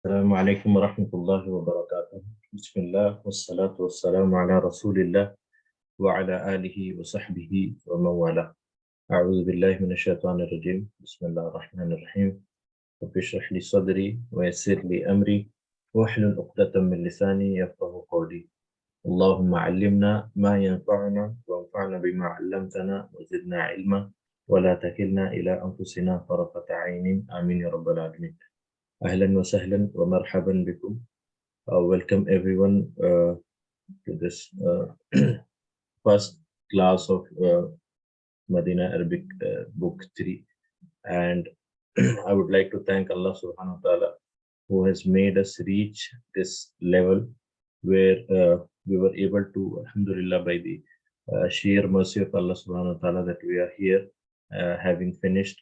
السلام عليكم ورحمة الله وبركاته. بسم الله والصلاة والسلام على رسول الله وعلى آله وصحبه ومن والاه. أعوذ بالله من الشيطان الرجيم. بسم الله الرحمن الرحيم. رب اشرح لي صدري ويسر لي أمري واحلل عقدة من لساني يفقه قولي. اللهم علمنا ما ينفعنا وانفعنا بما علمتنا وزدنا علما ولا تكلنا إلى أنفسنا طرفة عين. آمين يا رب العالمين. أهلا وسهلا ومرحبا بكم. Welcome everyone to this first class of Medina Arabic Book 3. And I would like to thank Allah subhanahu wa ta'ala who has made us reach this level where we were able to, alhamdulillah, by the sheer mercy of Allah subhanahu wa ta'ala, that we are here having finished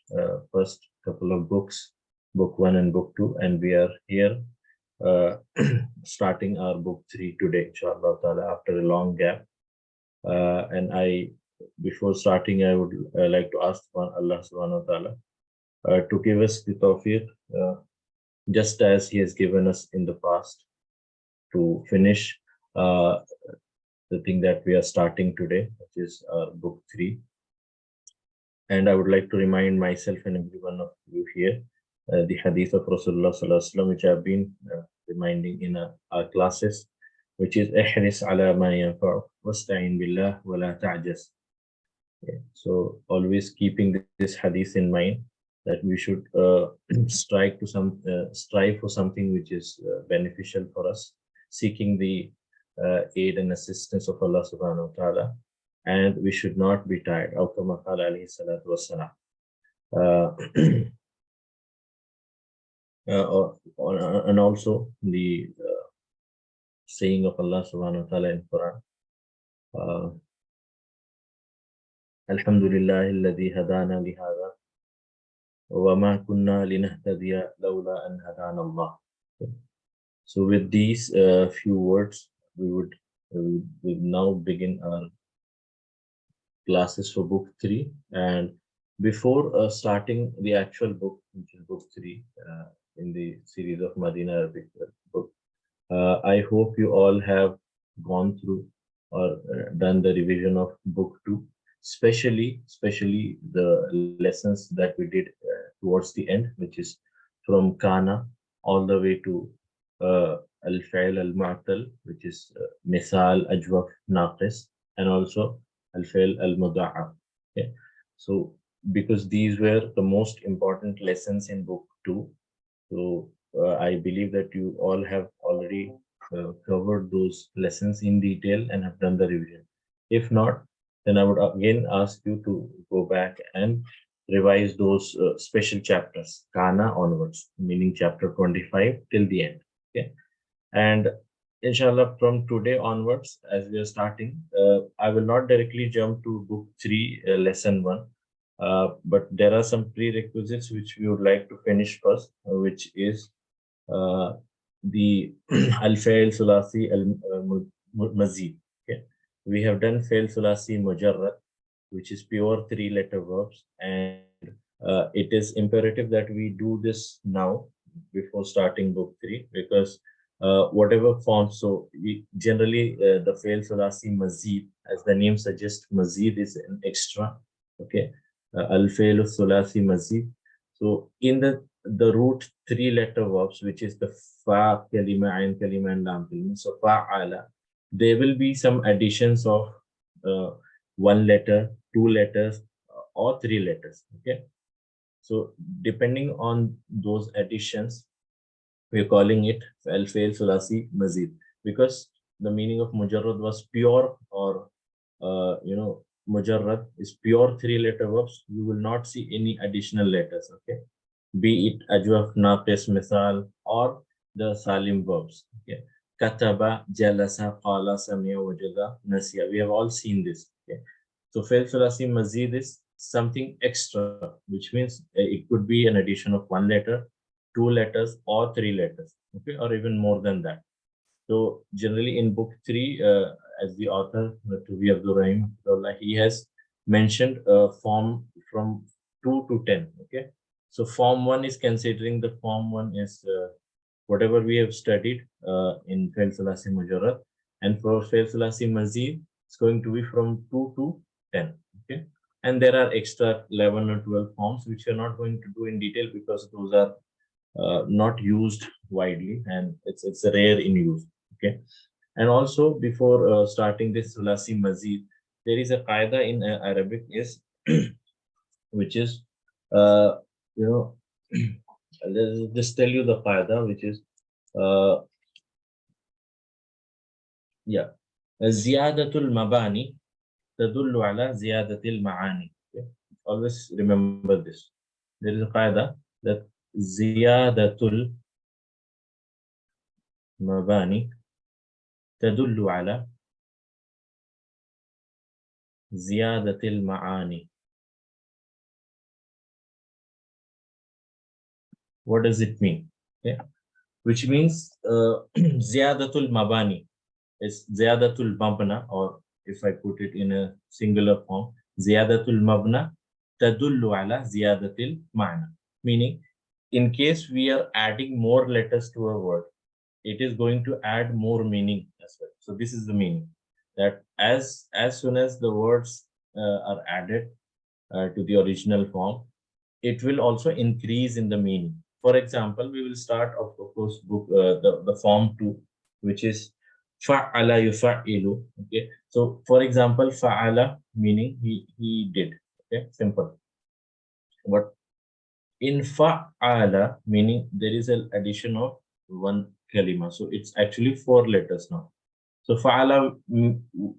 first couple of books, book 1 and book 2, and we are here uh, starting our book 3 today, inshallah ta'ala, after a long gap. And before starting, I would like to ask Allah subhanahu wa ta'ala to give us the tawfiq, just as He has given us in the past, to finish uh, the thing that we are starting today, which is book 3. And I would like to remind myself and every one of you here the hadith of Rasulullah sallallahu alaihi wasallam, which I've been reminding in our classes, which is ihris ala ma yanfa'u wasta'in billah wa la ta'jaz. So always keeping this hadith in mind, that we should strive for something which is beneficial for us, seeking the aid and assistance of Allah subhanahu wa ta'ala, and we should not be tired. Aw kama qala alayhi salatu wassalam. And also the saying of Allah subhanahu wa ta'ala in Quran, Alhamdulillah alladhi hadana lihada wa ma kunna linahtadiya lawla an hadana Allah. So with these few words, we would now begin our classes for book 3. And before starting the actual book, which is book 3 in the series of Medina Arabic book, I hope you all have gone through or done the revision of book 2, especially the lessons that we did towards the end, which is from Kana all the way to Al-Fa'il Al-Mu'tal, which is Misal Ajwaf Naqis, and also Al-Fa'il Al-Muda'af. Okay. So because these were the most important lessons in book 2, so I believe that you all have already covered those lessons in detail and have done the revision. If not, then I would again ask you to go back and revise those special chapters, Kana onwards, meaning chapter 25 till the end. Okay. And inshallah, from today onwards, as we are starting, I will not directly jump to book 3, lesson 1. But there are some prerequisites which we would like to finish first, which is the Al-Fa'il Sulasi Al-Mazid. Okay. We have done Fa'il Sulasi Mujarrad, which is pure 3-letter verbs, and it is imperative that we do this now before starting book 3, because whatever form, so we generally the Fa'il Sulasi Mazid, as the name suggests, Mazid is an extra. Okay. Al-Fa'il Sulasi Mazid. So in the root 3-letter verbs, which is the fa, kalima, ain kalima, and lam kalima, so fa'ala, there will be some additions of 1 letter, 2 letters, or 3 letters. Okay. So depending on those additions, we're calling it Al-Fa'il Sulasi Mazid, because the meaning of Mujarrad was pure, or Mujarrad is pure 3-letter verbs. You will not see any additional letters. Okay. Be it Ajwaf, Naqis, Misal, or the Salim verbs. Okay. Kataba, Jalasa, Qala, Samiya, Wajada, Nasiya. We have all seen this. Okay. So Fa'il Sulasi Mazid is something extra, which means it could be an addition of 1 letter, 2 letters, or 3 letters. Okay. Or even more than that. So generally in book 3, as the author, Tubi Abdur Rahim, he has mentioned a form from 2 to 10. Okay. So form 1 is considering the form 1 is whatever we have studied in Fail Salasi Mujarrad, and for Fail Salasi Mazid, it's going to be from 2 to 10. Okay, and there are extra 11 or 12 forms which we are not going to do in detail because those are not used widely and it's rare in use. Okay, and also before starting this Sulasi Mazid, there is a qaida in Arabic is which is uh, you know let's just tell you the qaida which is uh, yeah, ziyadatul mabani tadullu ala ziyadatil maani. Okay? Always remember this. There is a qaida that ziyadatul mabani tadullu ala ziyadatil maani. What does it mean? Okay, which means ziyadatul mabani is ziyadatul mabna, or if I put it in a singular form, ziyadatul mabna tadullu ala ziyadatil ma'na. Meaning, in case we are adding more letters to a word, it is going to add more meaning as well. So this is the meaning that as soon as the words are added to the original form, it will also increase in the meaning. For example, we will start of course book the form 2, which is fa'ala yufa'ilu. Okay, so for example, fa'ala meaning he did. Okay, simple. But in fa'ala meaning there is an addition of one kalima, so it's actually 4 letters now. So fa'ala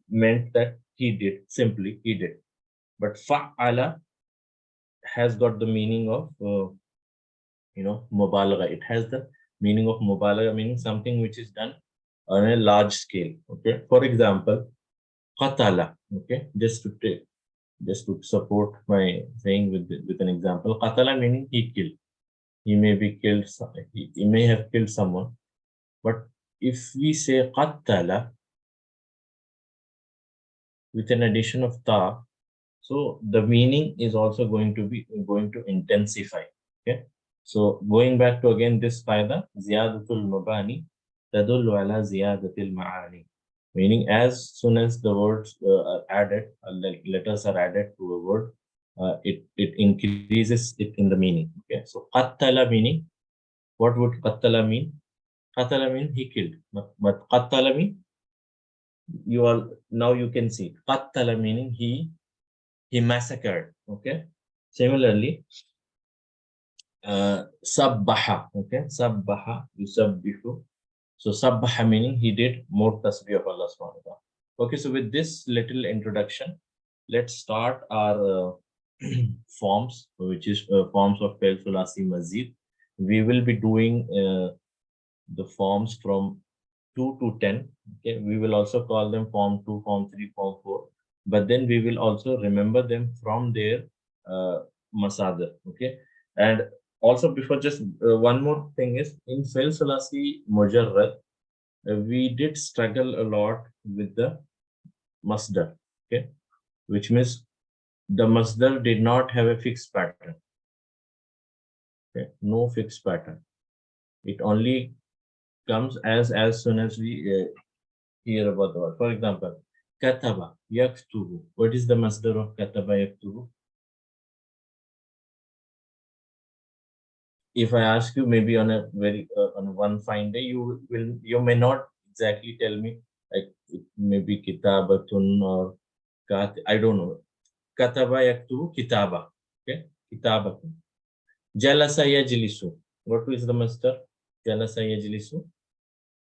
meant that he did, simply he did. But fa'ala has got the meaning of mubalaga. It has the meaning of mubalaga, meaning something which is done on a large scale. Okay, for example, qatala. Okay, just to support my saying with an example, qatala meaning he killed. He may be killed. He may have killed someone. But if we say qatala with an addition of ta, so the meaning is also going to intensify. Okay, so going back to again this qaida, ziyadatul mabani tadullu ala ziyadatil maani, meaning as soon as the words are added, like letters are added to a word, it increases it in the meaning. Okay, so qattala meaning, what would qattala mean? Qattala mean he killed, but qattala mean, you all now you can see qattala meaning he massacred. Okay, similarly, sabbaha. Okay, sabbaha yusabbihu. So sabbaha meaning he did more tasbih of Allah subhanahu wa ta'ala. Okay, so with this little introduction, let's start our forms, which is forms of Fail Sulasi Mazid. We will be doing the forms from 2 to 10. Okay, we will also call them form 2, form 3, form 4, but then we will also remember them from their masadar. Okay, and also before, just one more thing is in Fail Salasi Mujarrad, we did struggle a lot with the masdar. Okay, which means the masdar did not have a fixed pattern. Okay, no fixed pattern. It only comes as soon as we hear about the word. For example, kataba yaktubu. What is the masdar of kataba yaktubu? If I ask you, maybe on a very on one fine day, you may not exactly tell me, like it may be kitabatun or I don't know. Kataba yaktubu kitaba. Okay, kitabatun. Jalasa yajlisu. What is the masdar? Jalasa yajlisu.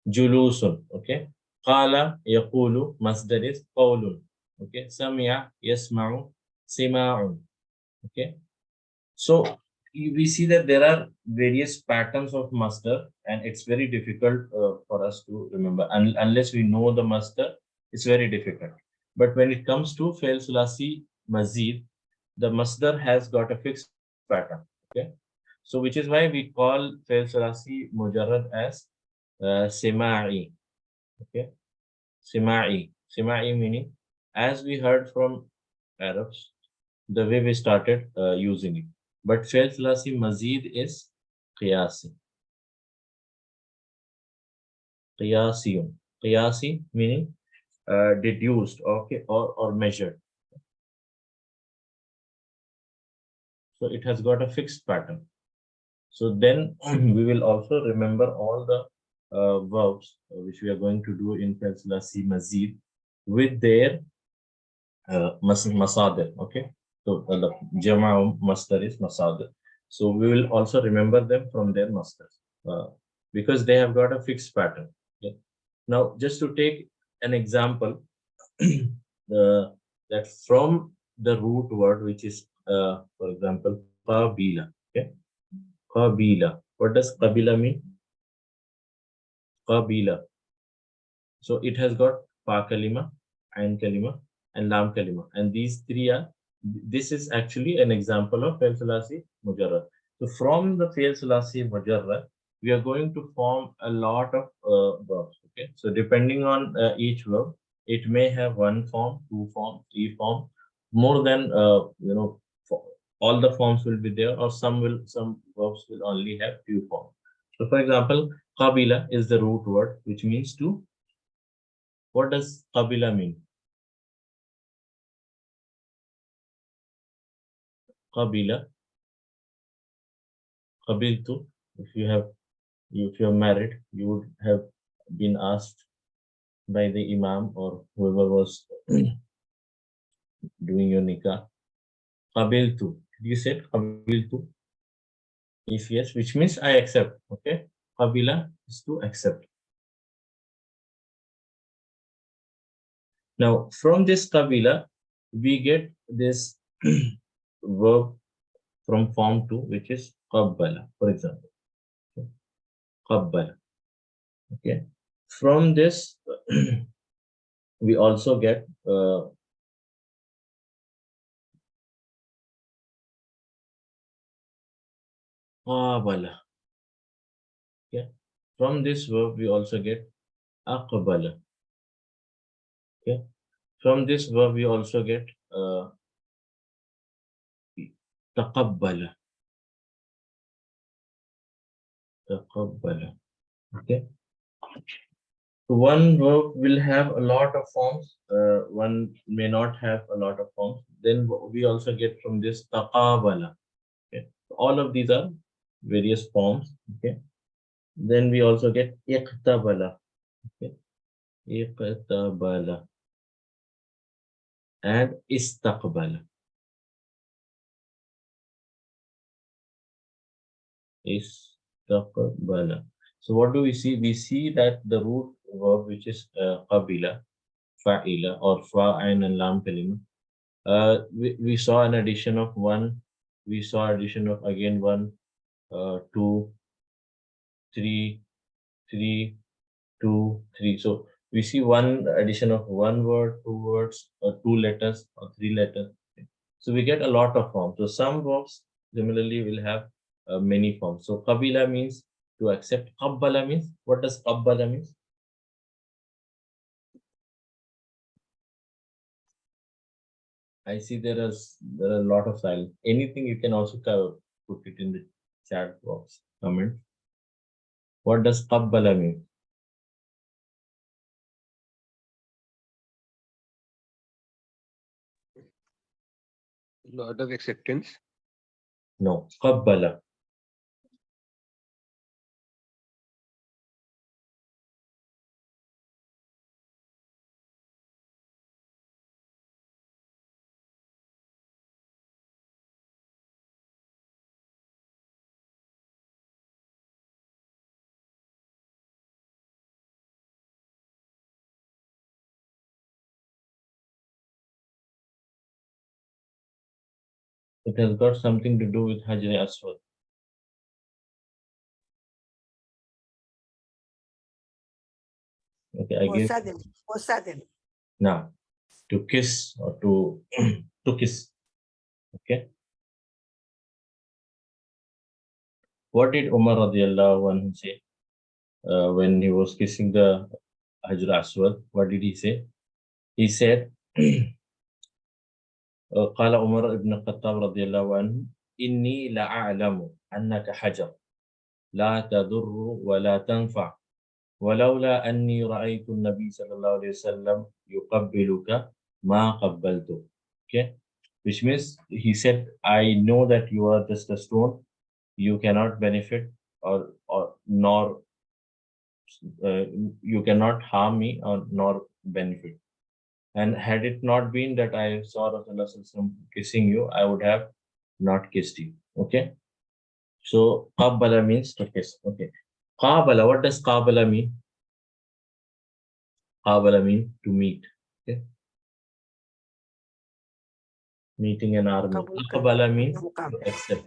Julusun. Okay. Qala yaqulu, masdar is qawlun. Okay. Sami'a yasma'u, sima'un. Okay. So we see that there are various patterns of masdar, and it's very difficult for us to remember. Unless we know the masdar, it's very difficult. But when it comes to Fail Sulasi Mazid, the masdar has got a fixed pattern. Okay. So which is why we call Fail Sulasi Mujarrad as Sima'i. Okay. Sima'i. Sima'i meaning, as we heard from Arabs, the way we started using it. But Fail Sulasi Mazid is Qiyasi. Qiyasiyun. Qiyasi meaning deduced, okay, or measured. So it has got a fixed pattern. So then we will also remember all the verbs which we are going to do in fi'l thulathi mazid with their masadir. Okay, so the jama masdar is masadir. So we will also remember them from their masters because they have got a fixed pattern. Okay. Now, just to take an example, that from the root word which is, for example, qabila. Okay, qabila. What does qabila mean? Qabila. So it has got pa kalima, ain kalima, and lam kalima, and these three are. This is actually an example of fi'l thulathi mujarrad. So from the fi'l thulathi mujarrad, we are going to form a lot of verbs. Okay, so depending on each verb, it may have one form, two form, three form, more than all the forms will be there, or some verbs will only have few forms. So, for example, qabila is the root word, which means to. What does qabila mean? Qabila, qabiltu. If you are married, you would have been asked by the imam or whoever was doing your nikah. Qabiltu. You said qabiltu. If yes, which means I accept. Okay. Qabila is to accept. Now, from this qabila, we get this verb from form 2, which is qabbala, for example. Qabbala. Okay. From this, we also get qabala. Okay. From this verb, we also get aqbala. Okay. From this verb, we also get taqabbala. Taqabbala. Okay. So one verb will have a lot of forms. One may not have a lot of forms. Then we also get from this taqabala. Okay. All of these are various forms. Okay. Then we also get iqtabala. Okay. Iqtabala and istaqbala. Istaqbala. So what do we see? We see that the root verb, which is qabila, fa'ila, or fa'ain and lam kalima, we saw an addition of one. We saw addition of again one, two, three, three, two, three. So we see one addition of one word, two words, or two letters, or three letters. So we get a lot of forms. So some verbs similarly will have many forms. So qabila means to accept. Qabbala means, what does qabbala means? I see there are a lot of silence. Anything you can also put it in the chat box comment. What does qabbala mean? Lot of acceptance. No, qabbala. It has got something to do with Hajr Aswad. Okay, I give now to kiss or to to kiss. Okay. What did Umar radiallahu anhu say when he was kissing the Hajr Aswad? What did he say? He said, قال عمر بن الخطاب رضي الله عنه إني لأعلم أنك حجر لا تضر ولا تنفع ولولا أني رأيت النبي صلى الله عليه وسلم يقبلك ما قبلته. Okay, which means he said, I know that you are just a stone, you cannot benefit or nor uh, you cannot harm me or nor benefit. And had it not been that I saw Rasulullah kissing you, I would have not kissed you. Okay. So qabbala means to kiss. Okay. Qabala, what does qabala mean? Qabala mean to meet. Okay. Meeting an army. Kabulkan. Aqbala means Kabulkan. to accept.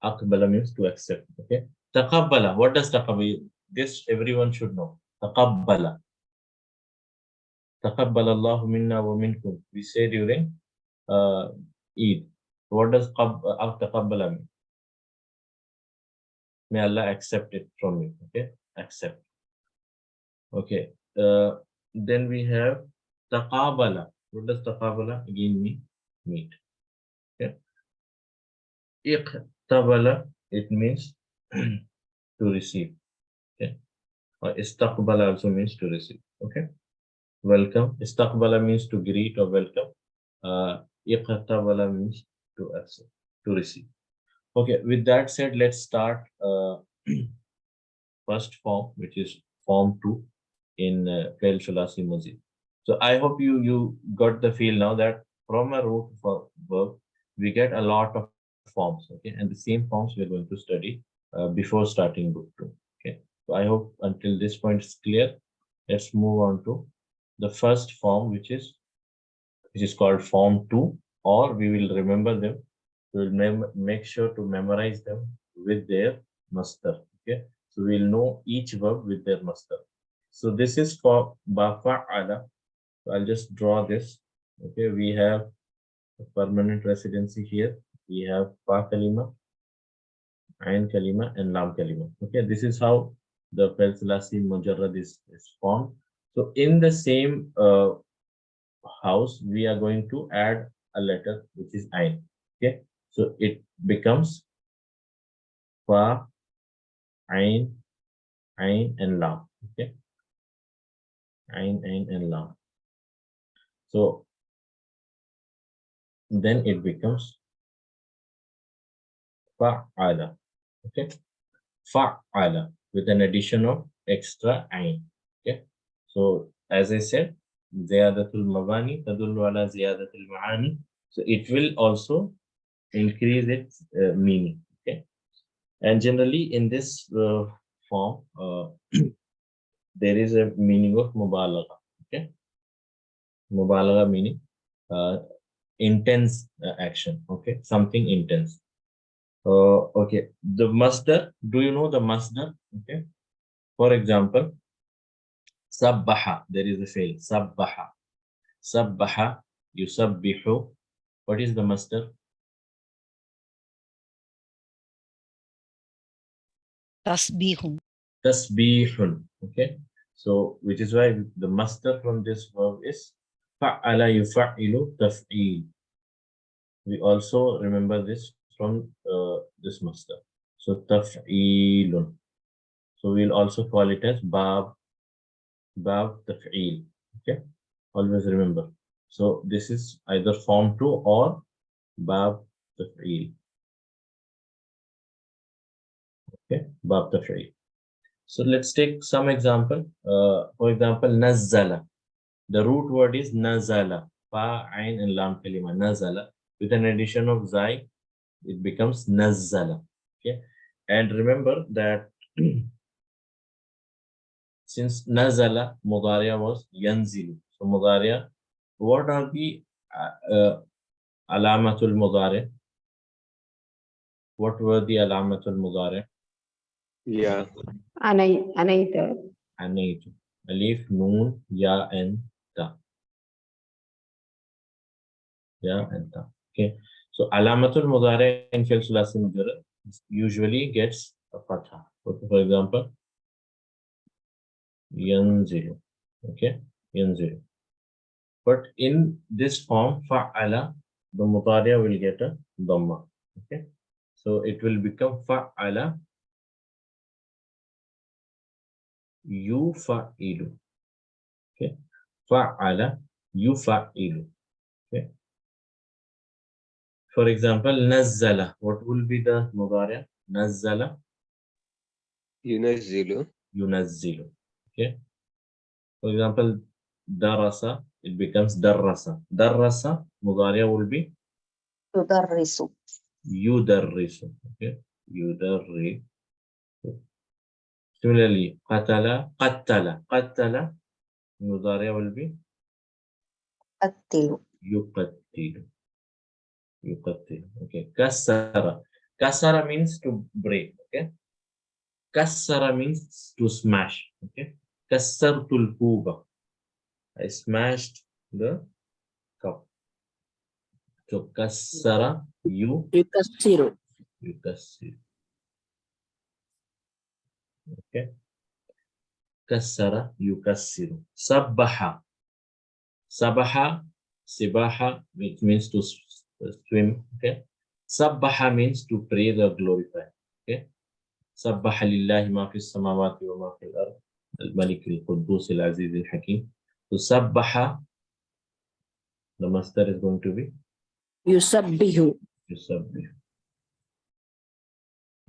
Aqbala means to accept. Okay. Taqabbala. What does taqabbala? This everyone should know. Taqabbala. Taqabbala Allahu minna wa minkum. We say during Eid. What does taqabbala mean? May Allah accept it from you. Okay. Accept. Okay. Then we have taqabala. What does taqabala again mean? Meet. Okay. Iqtabala, it means to receive. Okay. Or istaqbala also means to receive. Okay. Welcome. Istaqbala means to greet or welcome. Iqtabala means to accept, to receive. Okay. With that said, let's start first form, which is form 2 in Fail Shalasi Mazid. So I hope you got the feel now that from a root verb, we get a lot of forms. Okay. And the same forms we are going to study before starting book 2. Okay. So I hope until this point is clear. Let's move on to the first form, which is called form 2, or we will remember them. We will make sure to memorize them with their masdar. Okay. So we'll know each verb with their masdar. So this is for bafa'ala. So I'll just draw this. Okay, we have a permanent residency here. We have fa kalima, ain kalima, and lam kalima. Okay, this is how the Fail Salasi Mujarrad is formed. So in the same house, we are going to add a letter which is ain. Okay, so it becomes fa, ain, and lam. Okay, ain, and lam. So then it becomes fa'ala. Okay, fa'ala with an addition of extra ain. Okay, so as I said, ziyadatul mabani tadullu ala ziyadatul ma'ani. So it will also increase its meaning. Okay, and generally in this form, there is a meaning of mubalagha. Okay, mubalagha meaning intense action. Okay, something intense. Okay, the masdar. Do you know the masdar? Okay, for example, sabbaha. There is a fail. Sabbaha. Sabbaha. Yusabbihu. What is the masdar? Tasbihun. Tasbihun. Okay, so which is why the masdar from this verb is fa'ala yufa'ilu taf'il. We also remember this from this masdar. So taf'ilun. So we'll also call it as bab taf'il. Okay, always remember. So this is either form 2 or bab taf'il. Okay, bab taf'il. So let's take some example. For example, nazzala. The root word is nazala. Fa, ain, and lam kalima. Nazala. With an addition of zai, it becomes nazzala. Okay, and remember that since nazala, mudariya was yanzilu. So mudariya, what are the alamatul mudari? What were the alamatul mudari? Yeah. Anaita. Anaitu. Alif, noon, ya, and ta. Ya and ta. Okay. So alamatul mudari in fi'l sulasi mujarrad usually gets a fatha. Okay, for example, yanzilu. Okay, yanzilu. But in this form, fa'ala, the mudari will get a dhamma. Okay, so it will become fa'ala yufa'ilu. Okay. Fa'ala, yufa'ilu. Okay. For example, nazzala. What will be the mudari'? Nazzala, ينزل yunazzilu. Okay. For example, darasa, it becomes darrasa. Darrasa, mudari' will be يدرس yudarrisu. Okay. Yudarrisu. Similarly, qatala, qattala. Qattala, mudari' will be يقتل yuqattilu. Yuqattilu. Okay. Kassara. Kassara means to break. Okay. Kassara means to smash. Okay. Kassartul kuba. I smashed the cup. So kassara, يكسر yukassir. Okay. Kassara, yukassiru. Sabbaha. Sabaha, sibaha, which means to swim. Okay. Sabbaha means to praise or glorify. Okay. Sabbaha lillahi ma fi samawati wa ma fi al-ard. Al-Malik al-Quddus al-Aziz al-Hakim. So sabbaha, the master is going to be يسبح يسبح.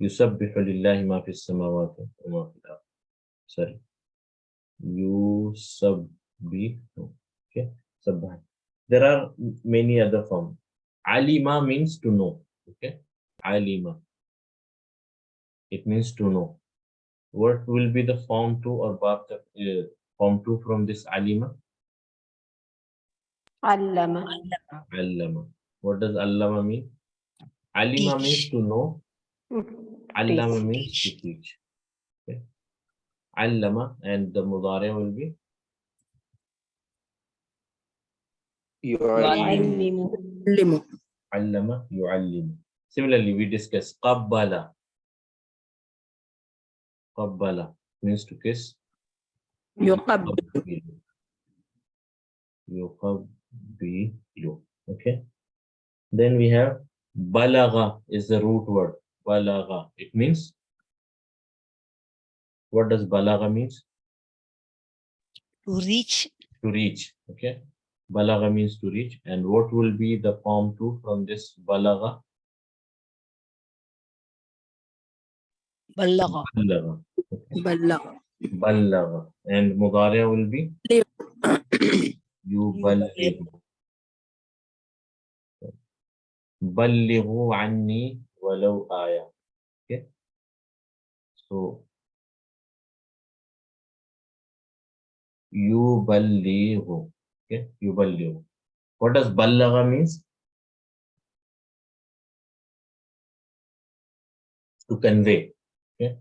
يسبح لله ما في السماوات وما في الأرض. Sorry. يسبح. Okay. Sabbaha. There are many other forms. Alima means to know. Okay. Alima. It means to know. What will be the form 2 or form 2 from this alima? علم Allama. What does allama mean? Alima means teach to know. Allama means to teach. Okay. Allama, and the mudari will be يعلم يعلم allama yu'allim. Similarly, we discuss qabbala. Qabbala means to kiss. يقبل Yuqabbilu. Yuqabbilu. Okay. Then we have balagha is the root word. Balagha. It means, what does balagha means? to reach To reach. Okay. Balagha means to reach. And what will be the form 2 from this balagha? بلغ Balagha. Okay. بلغ Balagha. And mudari will be yuballighu. Ballighu anni walau aya. Okay. So yuballighu. Okay. Yuballighu. What does balagha means? To convey. Okay.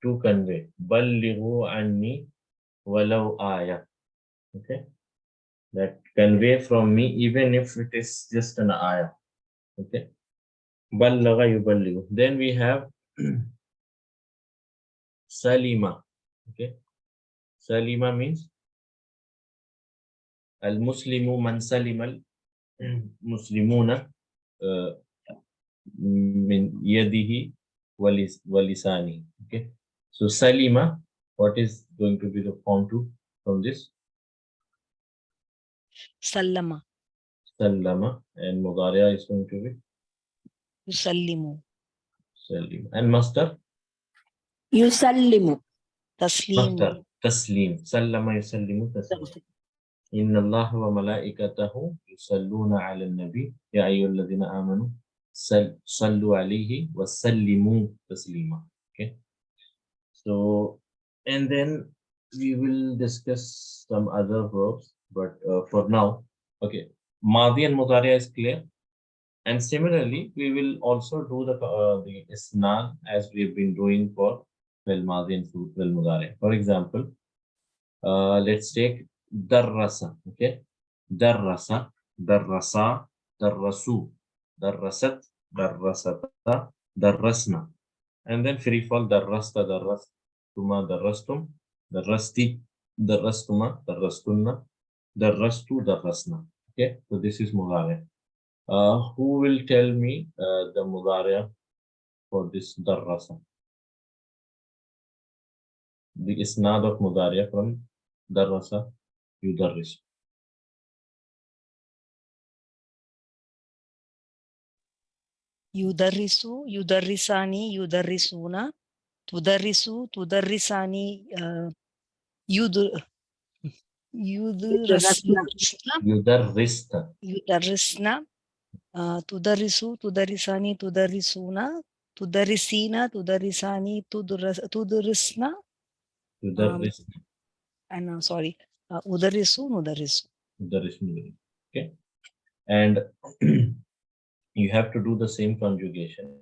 To convey. Ballighu anni walau aya. Okay. That convey from me even if it is just an ayah. Okay. Ballagha yuballighu. Then we have salima. Okay. Salima means al-muslimu man salima al-muslimuna min yadihi walisani. Okay. So salima, what is going to be the form 2 from this? سلم Sallama, and mudari'a is going to be يسلم salima. And master? يسلم تسليم Master. Taslim. Sallama yusallimu taslim. إن الله وملائكته يصلون على النبي يا أيها الذين آمنوا صلوا عليه وسلموا تسليما. Okay. So, and then we will discuss some other verbs, but for now, okay, Madi and Mudari is clear. And similarly, we will also do the isnan as we've been doing for Fil Madi and Fil Mudari. For example, let's take darrasa. Okay. Darrasa, darrasa, darrasu, darrasat, darrasata, darrasna. And then free fall darrasta, darrastuma, darrastum, darrasti, darrastuma, darrastunna, darrastu, darrasna. Okay. So this is mudari. Who will tell me the mudari for this darrasa? the isnad of mudari from darrasa, yudarris. Yudarrisu, yudarrisani, yudarrisuna. Tudarrisu, tudarrisani, Yudrasna. Yudarrista. yudarrisna. Tudarrisu, tudarrisani, tudarrisuna. Tudarrisina, tudarrisani, tudrisna. Yudarris. And sorry, udarrisu, nudarrisu. Yudarris. Okay. And you have to do the same conjugation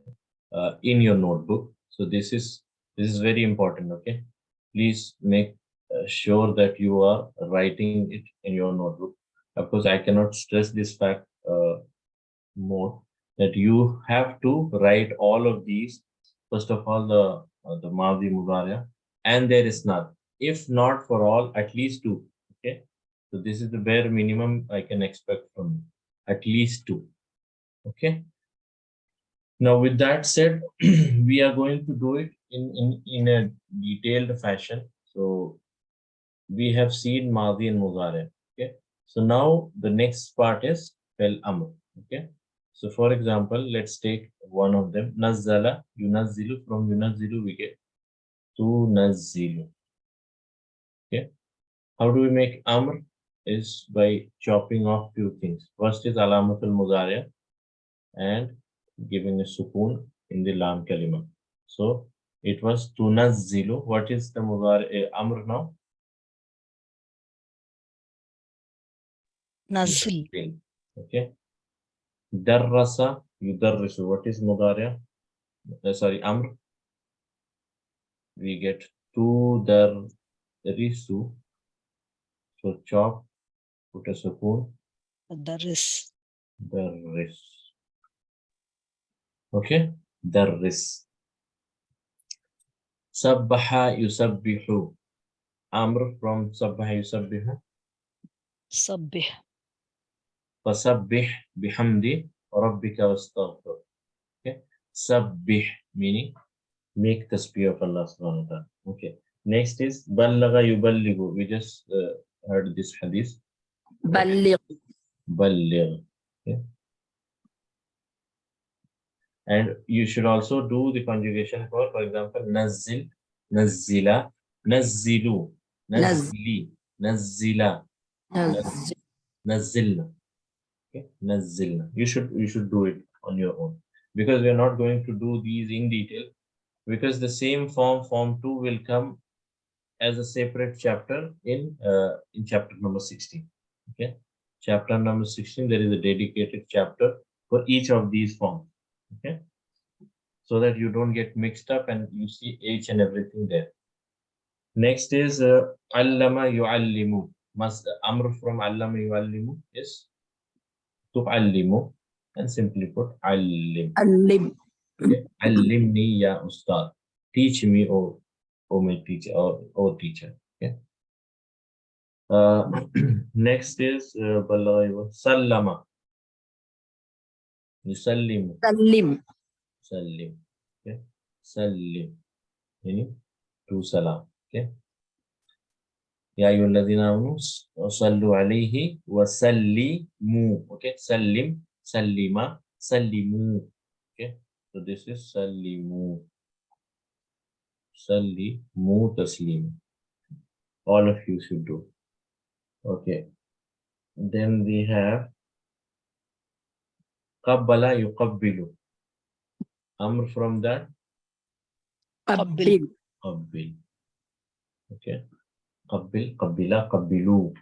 in your notebook. So this is very important. Okay, please make sure that you are writing it in your notebook. Of course, I cannot stress this fact more, that you have to write all of these. First of all, the Madi Mudariya and there is not. If not for all, at least two. Okay, so this is the bare minimum I can expect from you. At least two. Okay. Now, with that said, we are going to do it in a detailed fashion. So we have seen Madi and Mudari. Okay. So now the next part is Fel Amr. Okay. So for example, let's take one of them. Nazzala, yunazzilu. From yunazzilu we get tunazzilu. Okay. How do we make Amr? Is by chopping off few things. First is Alamatul Mudari and giving a sukun in the lam kalima. So it was tunazzilu. What is the amr now? Nazil, Okay. Darrasa, yudarrisu. What is mudari? Sorry, amr. We get tudarrisu. So chop, put a sukun, darris. darris. Okay, darris. Sabbaha yusabbihu. Amr from sabbaha yusabbihu. Sabbih, فسبح بحمد ربك واستغفر. Okay. Sabbih meaning make tasbih of Allah subhanahu wa ta'ala. Okay. Next is ballaga yuballigu. We just heard this hadith. Balligh. Balligh. Okay. And you should also do the conjugation for example, nazzil, nazzila, nazzilu, nazzili, nazzila, Naz- nazzilna. Okay, nazzilna. You should do it on your own, because we are not going to do these in detail, because the same form 2 will come as a separate chapter in chapter number 16. Okay, chapter number 16, there is a dedicated chapter for each of these forms. Okay, so that you don't get mixed up and you see each and everything there. Next is allama yuallimu. Must amr from allama yuallimu is tu'allimu, and simply put allim. Allim. Okay. Allimni ya ustad. Teach me, oh my teacher, or teacher. Okay. Next is sallama. Yusallimu. Sallim. Sallim. Okay. Sallim. Meaning to salam. Okay. Ya ayyuhalladhina amanu sallu alayhi wa sallimu. Okay. Sallim, sallima, sallimu. Okay. So this is sallimu. Sallimu taslim. All of you should do. Okay. Then we have qabbala yuqabbilu. Amr from that, Qabbil. qabbil. Okay. Qabbil, qabbila, qabbilu.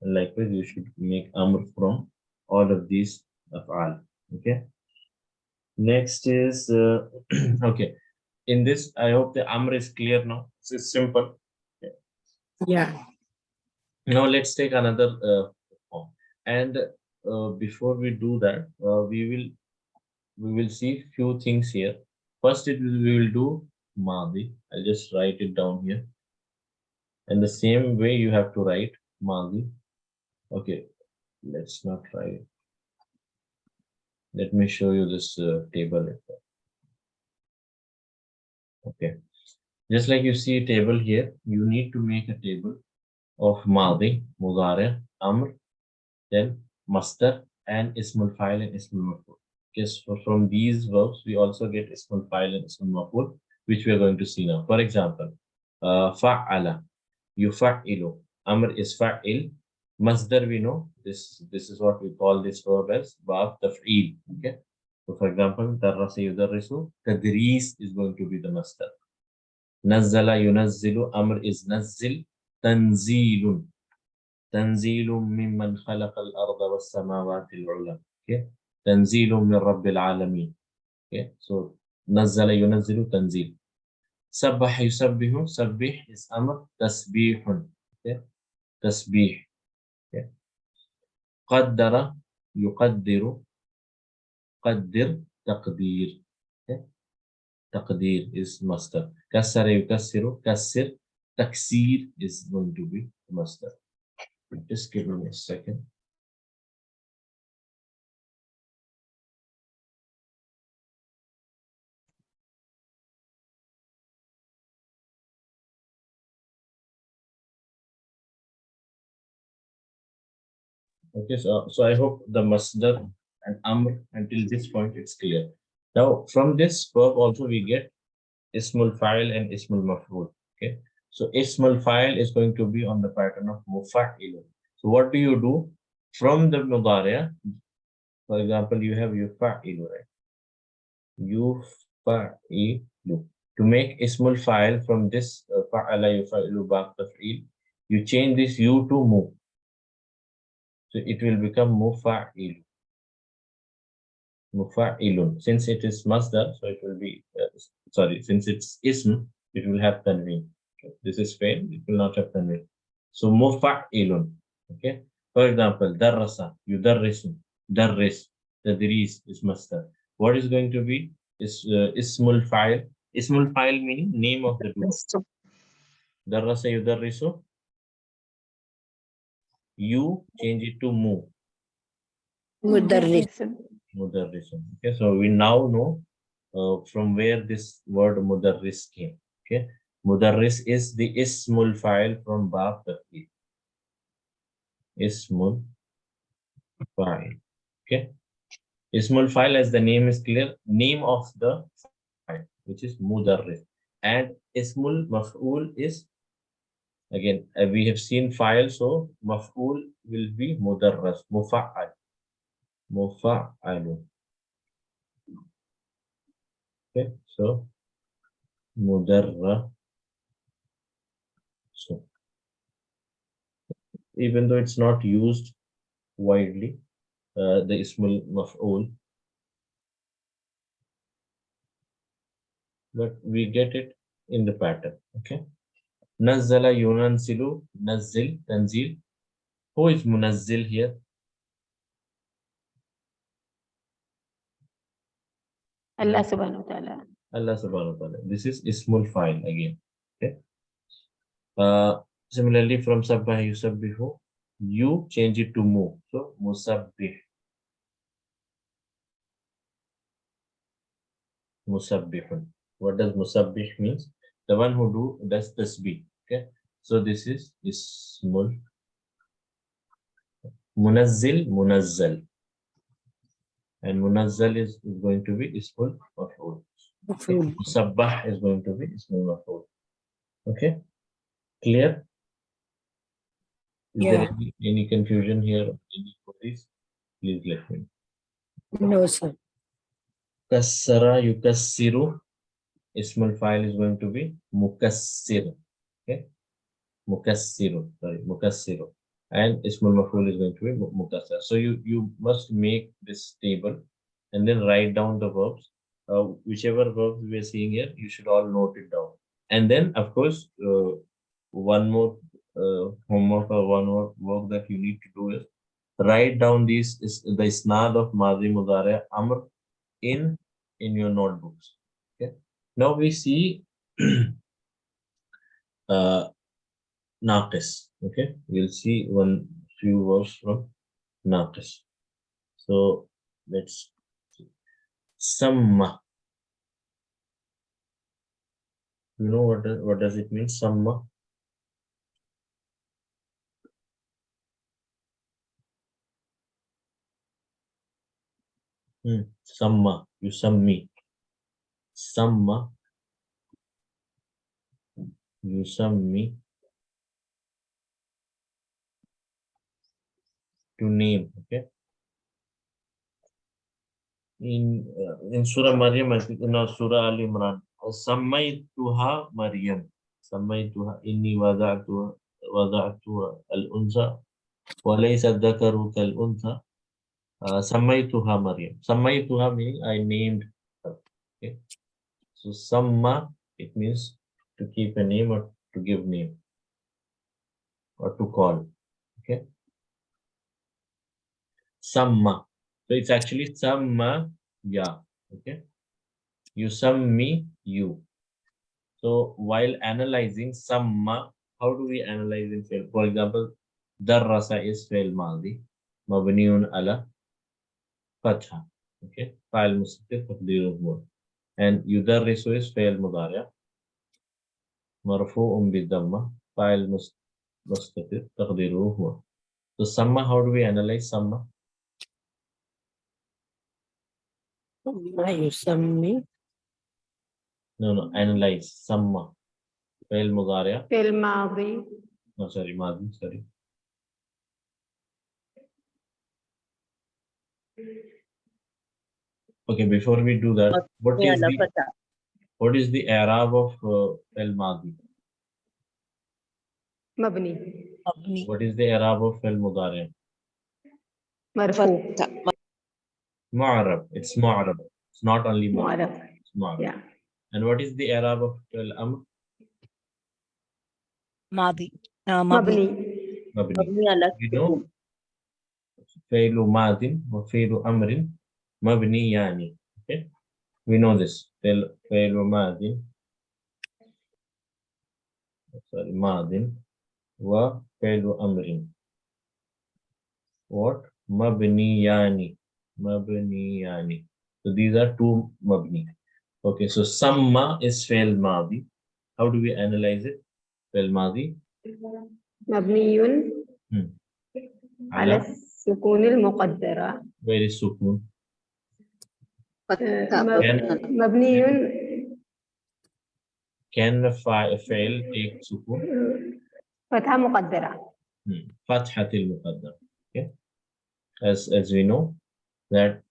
Likewise, you should make amr from all of these af'al. Okay. Next is okay. In this, I hope the amr is clear now. It's simple. Okay. Yeah. Now let's take another form. And before we do that, we will see few things here. First, we will do Madi. I'll just write it down here. And the same way you have to write Madi. Okay, let's not try it. Let me show you this table. Okay. Just like you see a table here, you need to make a table of Madi, Mudari, Amr, then Masdar, and Ismul Fa'il and Ismul Maf'ul. Okay, so from these verbs, we also get Ismul Fa'il and Ismul Maf'ul, which we are going to see now. For example, Fa'ala, Yufa'ilu, Amr is Fa'il, Masdar we know, this is what we call this verb as Bab Taf'il. Okay, so for example, Darrasa Yudarrisu, Tadris is going to be the Masdar. Nazzala Yunazzilu, Amr is Nazzil, Tanzilun. تنزيل ممن خلق الأرض والسماوات العلى. Okay. تنزيل من رب العالمين. Okay. So نزل ينزل تنزيل. سبح يسبح. سبح is أمر. تسبيح. Okay. تسبيح. Okay. قدر يقدر. قدر تقدير. Okay. تقدير is مصدر. كسر يكسر. كسر. تكسير is going to be مصدر. Just give me a second. Okay, so I hope the masdar and amr until this point it's clear. Now from this verb also we get ismul fa'il and ismul maf'ul. Okay, so ismul fa'il is going to be on the pattern of mufa'ilun. So what do you do from the mudari'? For example, you have yufa'ilu, right? Yufa'ilu. To make ismul fa'il from this fa'ala yufa'ilu ba'd taf'il, you change this u to mu. So it will become mufa'il. Mufa'ilun. Since it is masdar, so it will be, sorry, since it's ism, it will have tanween. Okay. This is fail, it will not have tanween. So mufa'ilun. Okay. For example, darrasa, yudarrisu, darris, tadris is masdar. What is going to be? Is ismul fa'il. Ismul fa'il meaning name of the doer. Darrasa yudarrisu. You change it to mu. مدرس. Mudarrisun. Okay, so we now know from where this word mudarris came. Okay, mudarris is the ismul fa'il from bab taf'il. Ismul fa'il. Okay, ismul fa'il, as the name is clear, name of the fa'il, which is mudarris, and ismul maf'ul is, again we have seen fa'il, so maf'ul will be mudarras, mufa'al, mufa'alun. Okay, so mudarra. So even though it's not used widely, the ismul maf'ul, but we get it in the pattern. Okay. Nazzala yunanzilu, nazzil, tanzil. Who is munazzil here? الله سبحانه وتعالى. Allah subhanahu wa ta'ala. This is ismul fa'il again. Okay. Similarly, from sabbah yusabbihu, you change it to mu. So musabbih. Musabbihun. What does musabbih means? The one who does tasbih. Okay. So this is ismul munazzil, munazzal. And munazzal is going to be ismul maf'ul. مفعول. Musabbah is going to be ismul maf'ul. Okay, clear? Is there any confusion here? Any queries? Please let me know. No, sir. Kassara yukassiru. Ismul fa'il is going to be mukassir. Okay, mukassiru. Sorry, mukassiru. And ismul maf'ul is going to be mukassar. So you must make this table and then write down the verbs. Whichever verbs we are seeing here, you should all note it down. And then, of course, one more homework or one more work that you need to do is write down the isnad of Madi, Mudari, Amr in your notebooks. Okay. Now we see Naqis. Okay, we'll see one few words from Naqis. So let's see. Samma. You know what does it mean? Samma. Samma. Yusammi. Samma. Yusammi. To name. Okay. In Surah Maryam, I think in Surah Al Imran, Sammaytuha Maryam. Sammaytuha inni wada'tuha al-unsa wa laysa dhakaru kal-unsa. Sammaytuha Maryam. Sammaytuha meaning I named her. Okay. So Samma, it means to keep a name or to give name or to call. Okay. Samma. So it's actually Samma ya. Okay. Yusammi you. So while analyzing samma, how do we analyze in fi'l? For example, darrasa is fi'l madi, mabniun ala fatha. Okay, fa'il mustatir taqdiruhu huwa. And yudarrisu is fi'l mudari' marfu'un bidamma, fa'il mustatir taqdiruhu huwa. So samma, how do we analyze samma? ما يسمي No, analyze samma. Fi'l mudari'. في الماضي No, sorry, madi, sorry. Okay, before we do that, what is the i'rab of fi'l madi? مبني مبني What is the i'rab of fi'l mudari'? مرفوع Mu'arab. It's mu'arab. It's not only mu'arab. معرف It's mu'arab. yeah And what is the i'rab of fi'l amr? ماضي مبني مبني Mabni. You know, fi'lu madin wa fi'lu amrin mabniyani. Okay, we know this. Fi'lu madin, sorry, madin wa fi'lu amrin. What? Mabniyani. Mabniyani. So these are two mabni. Okay, so samma is fi'l madi. How do we analyze it? Fi'l madi. مبني على على السكون المقدرة where is sukun? مبني Can the fi'l take sukun? فتحة مقدرة فتحة المقدر. Okay, as we know that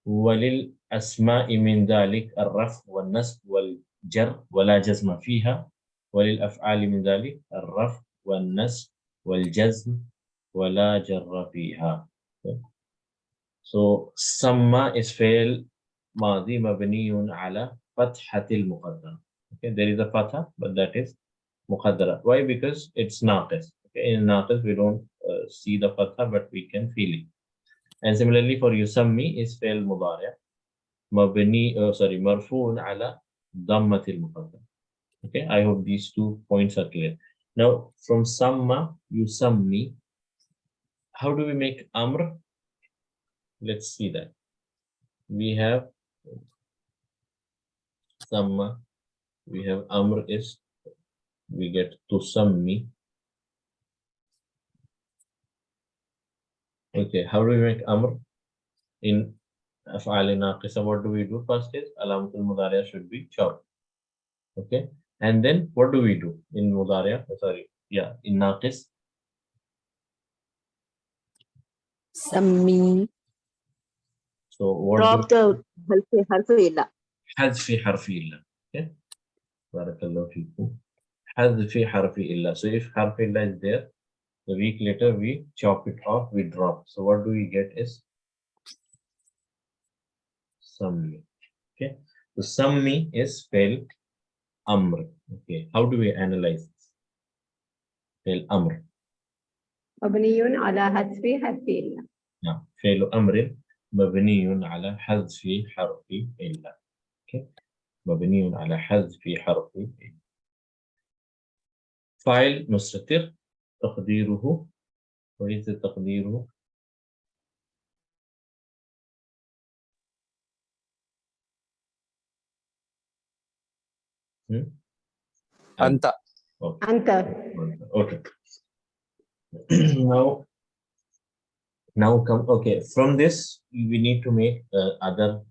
وللأسماء من ذلك الرفع والنصب والجر ولا جزم فيها وللأفعال من ذلك الرفع والنصب والجزم ولا جر فيها. Okay. So سمى is فعل ماضي مبني على فتحة المقدرة. Okay, there is a fatha, but that is muqaddara. Why? Because it's naqis. Okay, in naqis we don't see the fatha, but we can feel it. And similarly for yusammi is fi'l mudari' mabni, sorry, marfu'un ala dammatil muqaddam. Okay, I hope these 2 points are clear. Now from samma, yusammi, how do we make amr? Let's see that. We have samma, we have amr is, we get tusammi. Okay, how do we make amr? In af'al naqisa, what do we do? First is alamatul mudari'ah should be chopped. Okay, and then what do we do in mudari'ah? Sorry, yeah, in naqis. سمي So what drop do the حرف إلا حذف حرف إلا. Okay, بارك الله فيكم. حذف حرف إلا. So if حرف إلا is there, the week later we chop it off, we drop. So what do we get is sammi. Okay, so sammi is fi'l amr. Okay, how do we analyze this? Fi'l amr. مبني على حذف حرف إلا نعم، فعل أمر مبني على حذف حرف إلا. Okay. مبني على حذف حرف إلا. فاعل مستتر تقديره، وليس تقديره Anta. Okay. Anta. Okay. now come. Okay. From this, we need to make other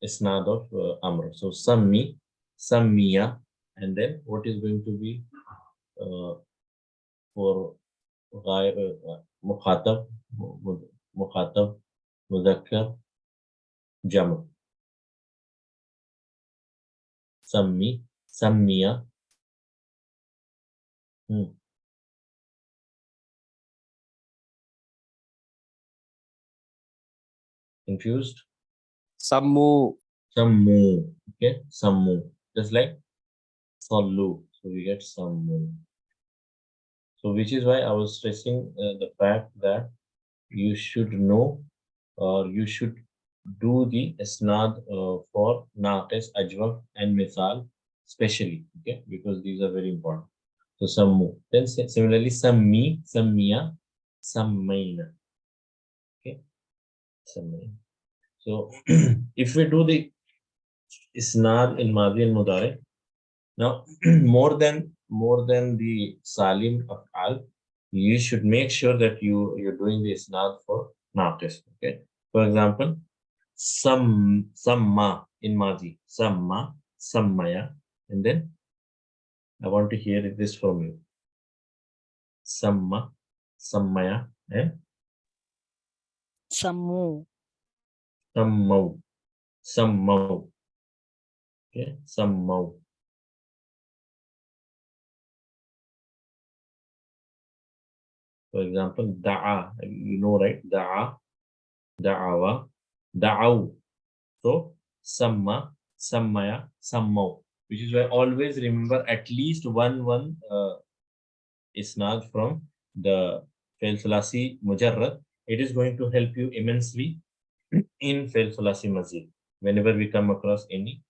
isnad of amr. So sammi, sammiya, and then what is going to be for mukhatab, mukhatab, mudhakkar, jam. Sammi, sammiya. Confused? Sammu. Sammu. Okay, sammu. Just like sallu. So we get sammu. So which is why I was stressing the fact that you should know or you should do the isnad for naqis, ajwaf, and misal specially. Okay, because these are very important. So sammu. Then similarly, sammi, sammiya, sammayna. Okay, sammayna. So if we do the isnad in Madi and Mudari, now more than the Salim of Al, you should make sure that you're doing the isnad for Naqis. Okay. For example, samma in Madi, samma, sammaya, and then I want to hear this from you. Samma, sammaya, and Sammu. sammau, sammau. Okay, sammau. For example, da'a, you know, right? Da'a, da'awa, da'aw. So, samma, sammaya, sammau. Which is why always remember at least one isnad from the fail thulasi mujarrad. It is going to help you immensely in fail thulasi mazid. Whenever we come across any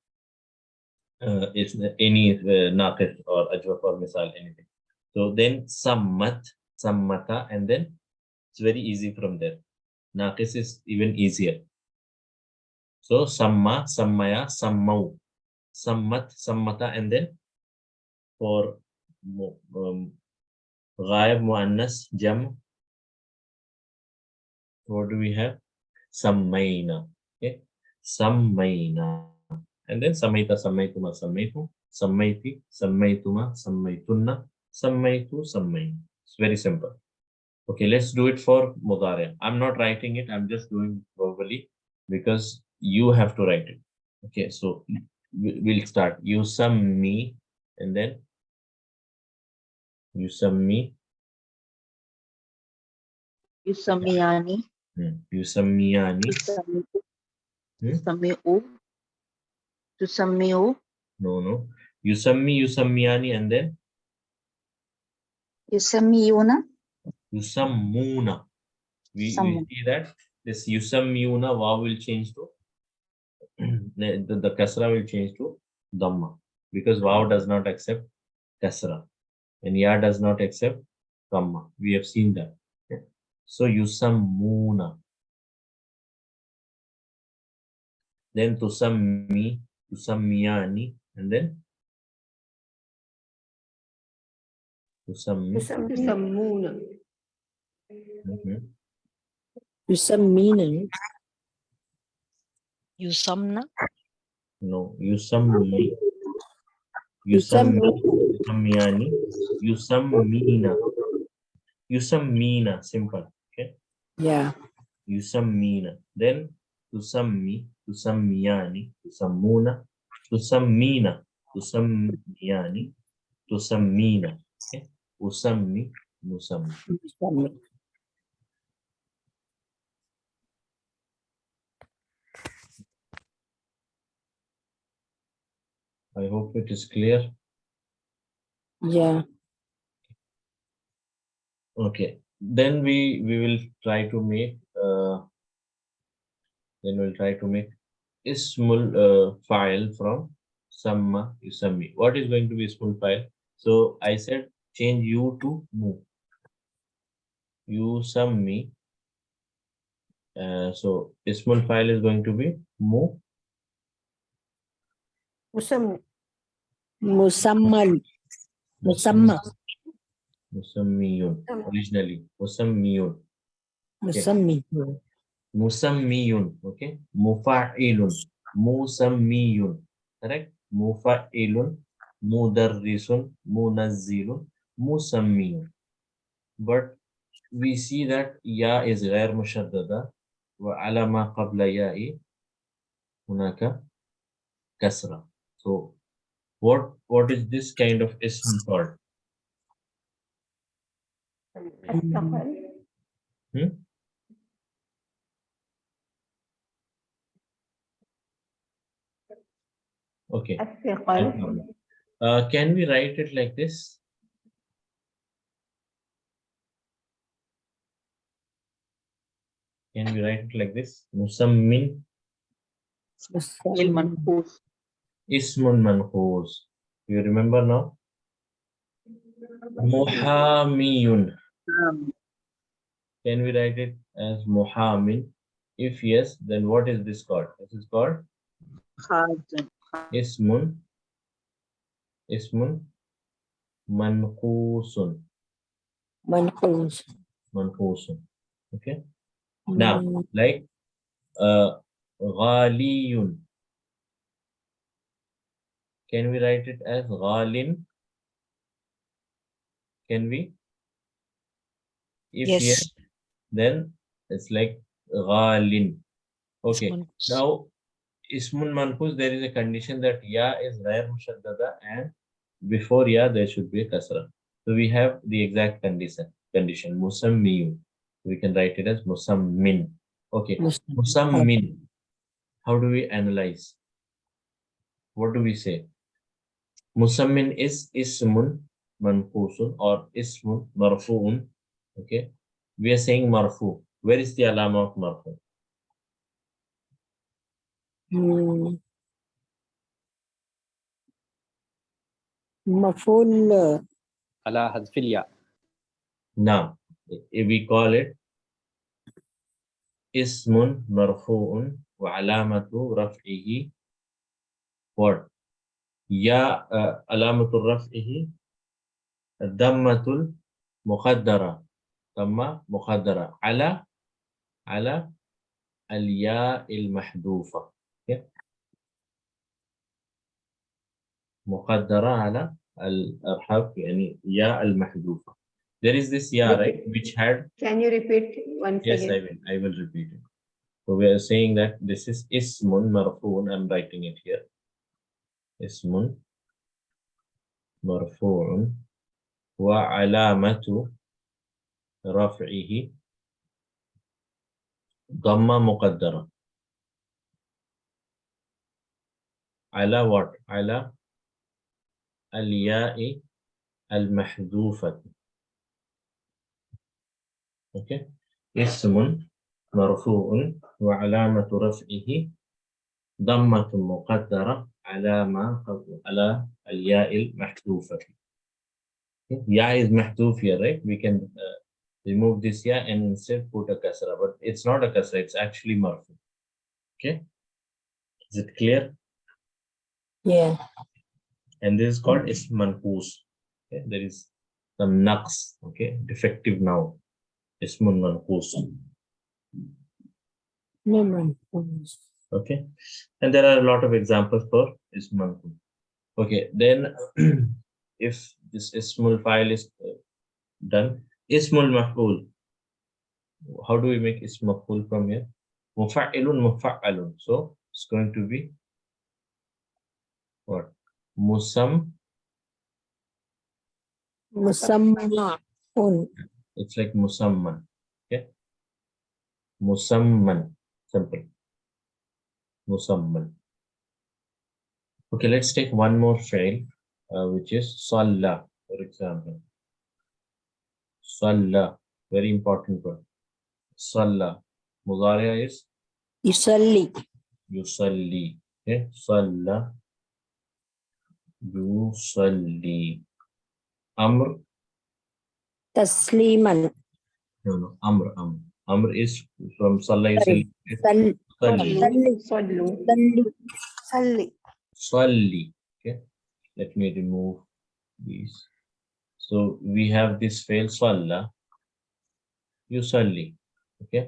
naqis or ajwaf or misal, anything. So then sammat, sammata, and then it's very easy from there. Naqis is even easier. So samma, sammaya, sammau, sammat, sammata, and then for ghaib, muannas, jam, what do we have? Sammayna. Okay, sammayna, and then samaita, sammaytuma, sammaytu, sammayti, sammaytuma, sammaytunna, sammaytu, sammayn. It's very simple. Okay, let's do it for Mudari. I'm not writing it, I'm just doing verbally because you have to write it. Okay, so we'll start. Yusammi, and then Yusammi, Yusamiyani, Yusammiyani, Tusamiu, Tusamiu, no. Yusammi, Yusammiyani, and then Yusamiyuna, Yusammuna. We Sammu. see that this Yusammiyuna vav will change to the kasra will change to dhamma because vav does not accept kasra and ya does not accept dhamma. We have seen that. Okay. So Yusammuna. Then Tusammi, Tusammiyani, and then Tusammi. Tusammuna. Yusammina. Yusamna. No, Yusammi, Yusammiyani, Yusammina. Yusammina, simple. Okay. Yeah. Yusammina. Then Tusammi, Tusammiyani, Tusammuna, Tusammina, Tusammiyani, Tusammina. Okay. Usammi, Musammi. I hope it is clear. Yeah. Okay. Then we will try to make ismul file from samma yusammi. What is going to be ismul file? So I said change you to mu. Yusammi. So ismul file is going to be mu. Musammi. Musammal. Musamma. Musammiyun. Originally, Musammiyun. Musammi. Musammiyun. Okay. Mufa'ilun. Musammiyun. Correct. Mufa'ilun. Mudarrisun. Munazzilun. Musammiyun. But we see that ya is غير مشددة وعلى ما قبل ياء هناك كسرة. So what is this kind of ism called? الثقل. Hmm? Okay. No الثقل. problem. Can we write it like this? Can we write it like this? Musammin المنقوص ismun manqus. You remember now? Muhamiyun. Can we write it as muhamin? If yes, then what is this called? This is called خازن ismun manqusun. Manqus. Manqusun. Okay. Now, like ghaliyun. Can we write it as ghalin? Can we? If yes, then it's like ghalin. Okay. Now, ismun manqus, there is a condition that ya is ghair mushaddada and before ya there should be a kasra. So we have the exact condition musammiyun. We can write it as musammin. Okay. Musammin. How do we analyze? What do we say? Musammin is ismun manqusun or ismun marfu'un. Okay. We are saying marfu. Where is the alama of marfu? Maful. على حذف الياء. Now, we call it ismun marfu'un wa alamatu raf'ihi. What? Ya alamatu raf'ihi dammatul muqaddara. Damma muqaddara ala al-ya al-mahdufa. Okay. مقدرة على الحرف يعني يا المحذوفة. There is this ya, right, which had. Can you repeat once Yes, again? I will repeat it. So we are saying that this is ismun marfu'un. I'm writing it here. Ismun marfu'un wa alamatu raf'ihi dhamma muqaddara. Ala what? Ala al-ya'i al-mahdhufati. Okay. Ismun marfu'un wa alamatu raf'ihi ضمة مقدرة على ما قبل على الياء المحذوفة. Ya is محذوف here, right? We can remove this ya and instead put a kasra, but it's not a kasra, it's actually marfu. Okay, is it clear? Yeah. And this is called ism manqus. Okay, there is some naqs, okay, defective noun, ismun manqus. Manqus. Okay, and there are a lot of examples for ism manqus. Okay, then if this ismul file is done, ismul maf'ul. How do we make ism maf'ul from here? Mufa'ilun mufa'alun. So it's going to be what? Musamman. Musammaun. It's like musamman. Okay. Musamman. Simple. Musamman. Okay, let's take one more fail, which is salla, for example. Salla, very important word. Salla. Mudariya is Yusalli. yusalli. Okay. Salla. Yusalli. Amr. Tasliman. No. Amr. Amr is from Salla yusalli. صلوا. Salli. Salli. Okay. Let me remove these. So we have this fail salla, yusalli. Okay,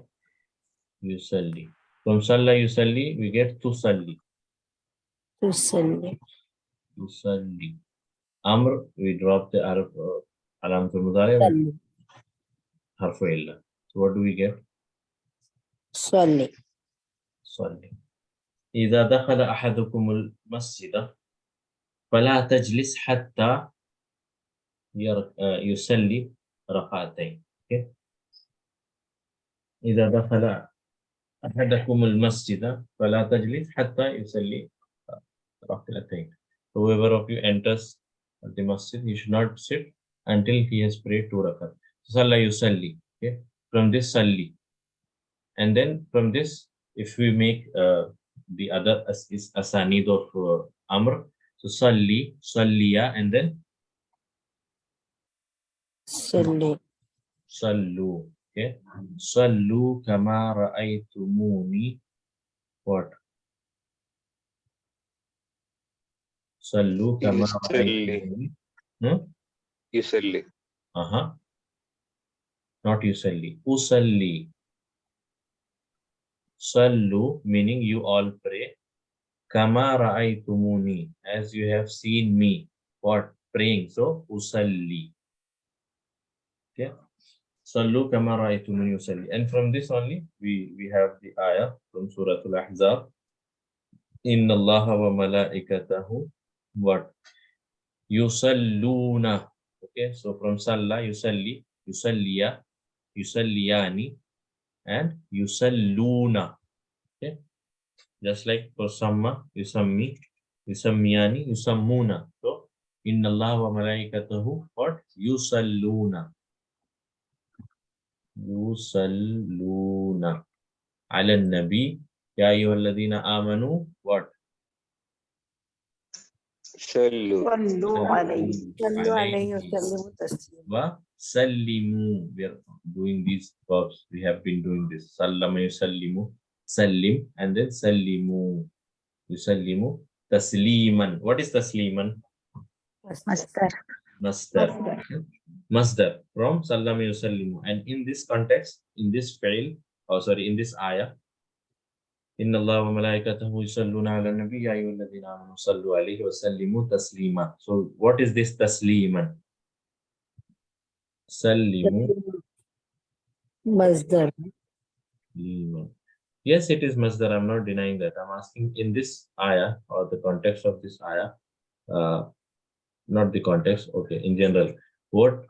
yusalli. From salla yusalli, we get tusalli. Tusalli. Yusalli. Amr, we drop the alam to mudari, Salli. harfu illa. So what do we get? Salli. Salli. إذا دخل أحدكم المسجد فلا تجلس حتى يصلي ركعتين. Okay. إذا دخل أحدكم المسجد فلا تجلس حتى يصلي ركعتين. Whoever of you enters the masjid, he should not sit until he has prayed 2 rakat. Salla yusalli. Okay. From this salli, and then from this, if we make the other is asanid of amr, so salli, salliya, and then Salli. sallu. Okay, sallu kama ra'aytumuni. What? Sallu kama Yusalli. ra'aytumuni. Hmm? Yusalli. Not yusalli. Usalli. Sallu meaning you all pray. Kama ra'aytumuni, as you have seen me. What? Praying. So usalli. Okay. Sallu kama ra'aytumuni usalli. And from this only we have the ayah from Surah Al-Ahzab. Inna Allaha wa malaikatahu what? Yusalluna. Okay, so from salla, yusalli, yusalliya, yusalliyani, and yusalluna. Okay, just like for samma, yusammi, yusammiyani, yusammuna. So inna Allah wa malaikatahu what? Yusalluna. Yusalluna ala nabi ya ayyuhalladhina amanu what? Sallu. صلوا عليه Sallu alayhi wa sallimu taslima. Wa sallimu. We are doing these verbs. We have been doing this. Sallama yusallimu, sallim, and then sallimu, yusallimu, tasliman. What is tasliman? Masdar. Masdar. Masdar from sallama yusallimu. And in this context, in this fail, in this ayah, Inna Allah wa malaikatahu yusalluna ala nabi ya ayyuhalladhina amanu sallu alayhi wa sallimu taslima. So what is this tasliman? Sallimu. Masdar. Yes, it is masdar. I'm not denying that. I'm asking in this ayah or the context of this ayah, not the context. Okay, in general,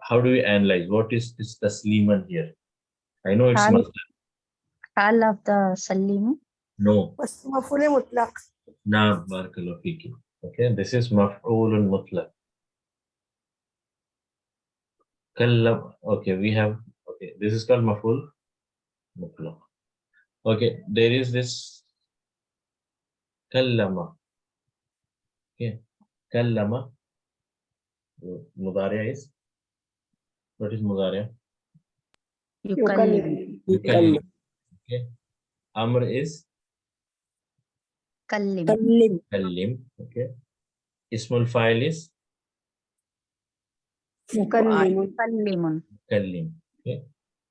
how do we analyze? What is this tasliman here? I know it's Hal. masdar. Hal of the Sallimu. No. Maf'ul mutlaq. Naam, barakallahu fiki. Okay, this is maf'ulun mutlaq. Kallam. Okay, we have. Okay, this is called maf'ul mutlaq. Okay, there is this kallama. Okay, kallama. Mudariya is, what is mudariya? Yukallim. Yukallim. Okay, amr is Kallim. Kallim. kallim. Okay, ismul fa'il is مكلم Kallimun. kallim. Okay,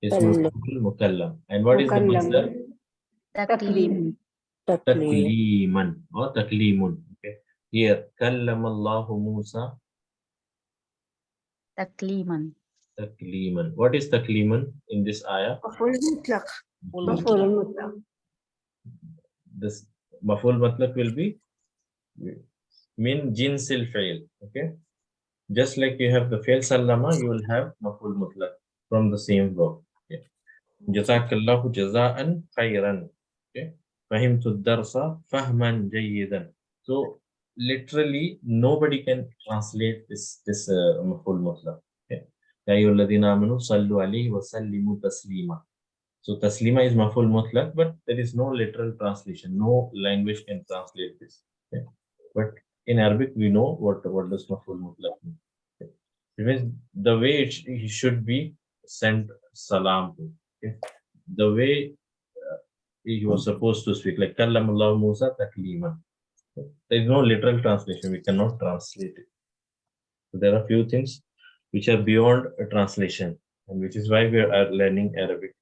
ismul fa'il mukallam. And what is the masdar? Taklim. Taklim. Takliman or taklimun. Okay, here kallama Allahu Musa Takliman. takliman. What is takliman in this ayah? Maf'ul mutlaq. مفعول مطلق This maf'ul mutlaq will be min jinsil fi'l. Okay, just like you have the fi'l sallama, you will have maf'ul mutlaq from the same verb. Okay, jazakallahu jazaan khairan. Okay, fahimtu ad-darsa fahman jayyidan. So literally nobody can translate this maf'ul mutlaq. Okay, ya ayyuhalladhina amanu sallu alayhi wa sallimu taslima. So taslima is maf'ul mutlaq, but there is no literal translation. No language can translate this. Okay? But in Arabic, we know what does maf'ul mutlaq mean. Okay? It means the way he should be sent salam to. Okay? The way he was supposed to speak, like kallamallahu Musa taklima. Okay? There is no literal translation. We cannot translate it. So there are few things which are beyond a translation, and which is why we are learning Arabic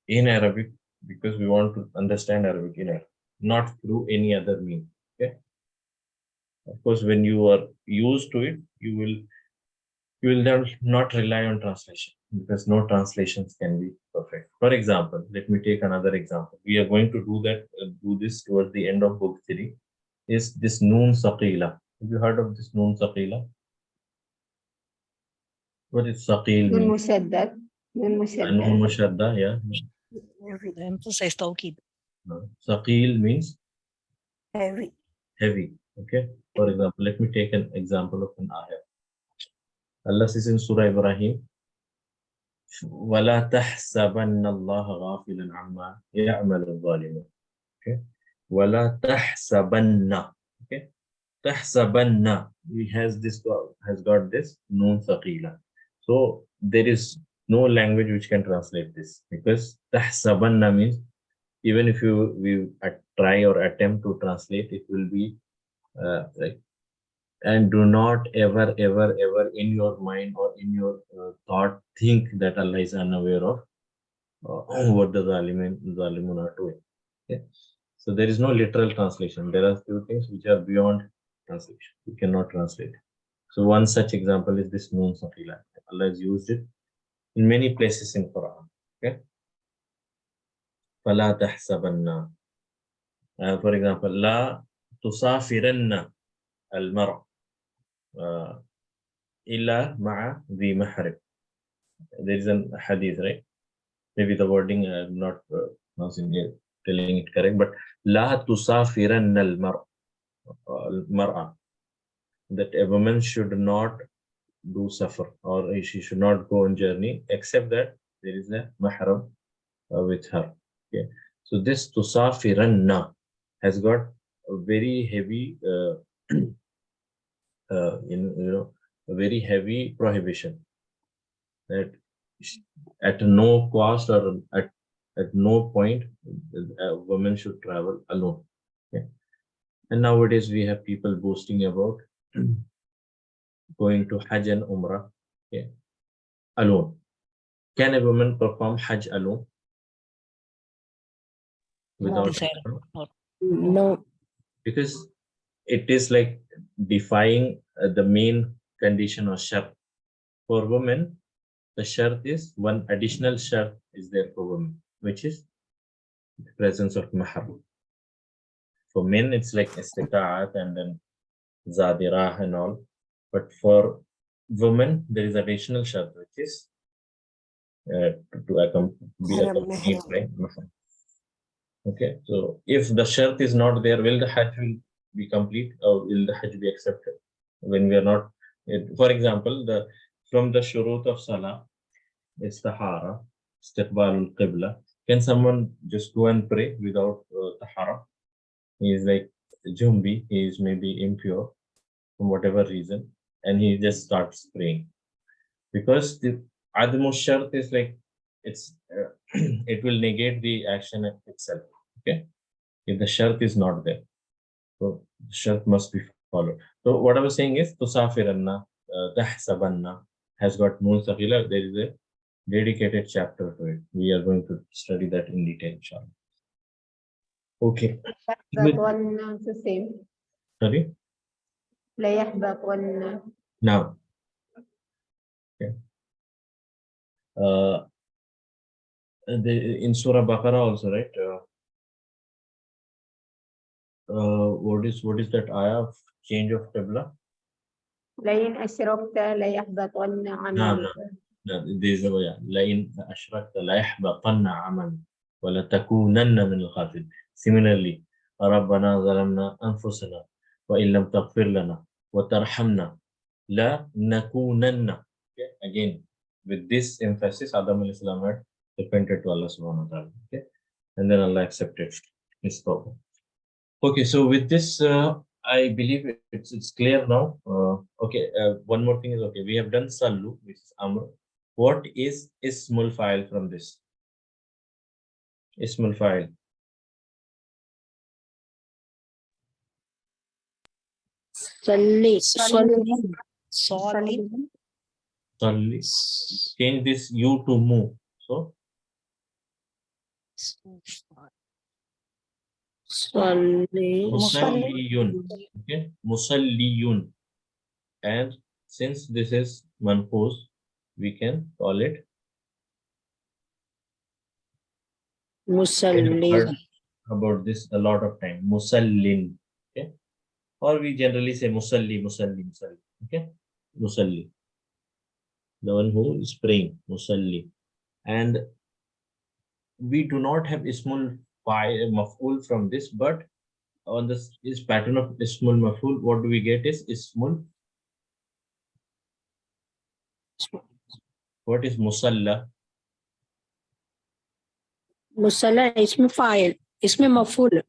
in Arabic, because we want to understand Arabic in Arabic, not through any other means. Okay. Of course, when you are used to it, you will then not rely on translation, because no translations can be perfect. For example, let me take another example. We are going to do this towards the end of book 3. Is this noon saqila? Have you heard of this noon saqila? What is saqil نون mean? مشدد نون Noon مشدد mushadda, yeah. Heavy. The emphasize توكيد. Saqil means Heavy. heavy. Okay. For example, let me take an example of an ayah. Allah says in Surah Ibrahim, وَلَا تَحْسَبَنَّ اللَّهَ غَافِلًا عَمَّا يَعْمَلُ الظَّالِمُونَ. Okay. وَلَا تَحْسَبَنَّ. Okay. تَحْسَبَنَّ. He has got this noon thaqila. So there is no language which can translate this, because تَحْسَبَنَّ means even if we try or attempt to translate, it will be like, and do not ever in your mind or in your thought think that Allah is unaware of what the zalimun are doing. Okay? So there is no literal translation. There are few things which are beyond translation. We cannot translate. So one such example is this noon saqila. Allah has used it in many places in Quran. Okay. فَلَا تَحْسَبَنَّ. For example, لا تسافرن المرء إلا مع ذي محرم. There is a hadith, right? Maybe the wording I'm not telling it correct, but لا تسافرن المرأة, that a woman should not do suffer, or she should not go on journey except that there is a mahram with her. Okay, so this tusafiranna has got a very heavy a very heavy prohibition, that at no cost or at no point a woman should travel alone. Okay? And nowadays we have people boasting about going to Hajj and Umrah, okay, alone. Can a woman perform Hajj alone without Decided. mahram? No. Because it is like defying the main condition or shart. For women, the shart is one additional shart is there for women, which is the presence of mahram. For men, it's like istita'at and then zadirah and all. But for women, there is additional shart, which is be accompanied by mahram. Okay, so if the shart is not there, will the hajj will be complete, or will the hajj be accepted? When we are not, for example, from the shurut of salah is tahara, istiqbal al-qibla. Can someone just go and pray without tahara? He is like Jumbi, he is maybe impure from whatever reason, and he just starts praying. Because the Adamu shart is like, it's it will negate the action itself. Okay, if the shart is not there, so the shart must be followed. So what I was saying is tusafiranna, tahsabanna has got noon saqila. There is a dedicated chapter to it. We are going to study that in detail, inshallah. Okay. That one is the same. Sorry. لا يحبطن. Now. Okay. In Surah Baqarah also, right? What is that ayah of change of qibla? لئن أشركت ليحبطن عملك. This is لئن أشركت ليحبطن عملك ولتكونن من الخاسرين. Similarly, ربنا ظلمنا أنفسنا وإن لم تغفر لنا وترحمنا لنكونن. Okay, again with this emphasis, Adam alayhi salam had repented to Allah subhanahu wa ta'ala. Okay, and then Allah accepted his tawbah. Okay, so with this, I believe it's clear now. Okay, one more thing is, okay, we have done Sallu, which is Amr. What is Ismul Fa'il from this? Ismul Fa'il. Salli. Salim. Salli. Change this you to mu. So musalliyun. Okay, musalliyun. And since this is manqus, we can call it. We have heard about this a lot of time. Musallin. Okay, or we generally say musalli, musalli, musalli. Okay, musalli. The one who is praying, musalli. And we do not have ismul maf'ul from this, but on this pattern of ismul maf'ul, what do we get is ismul. What is musalla? Musalla ism fa'il. Ism maf'ul.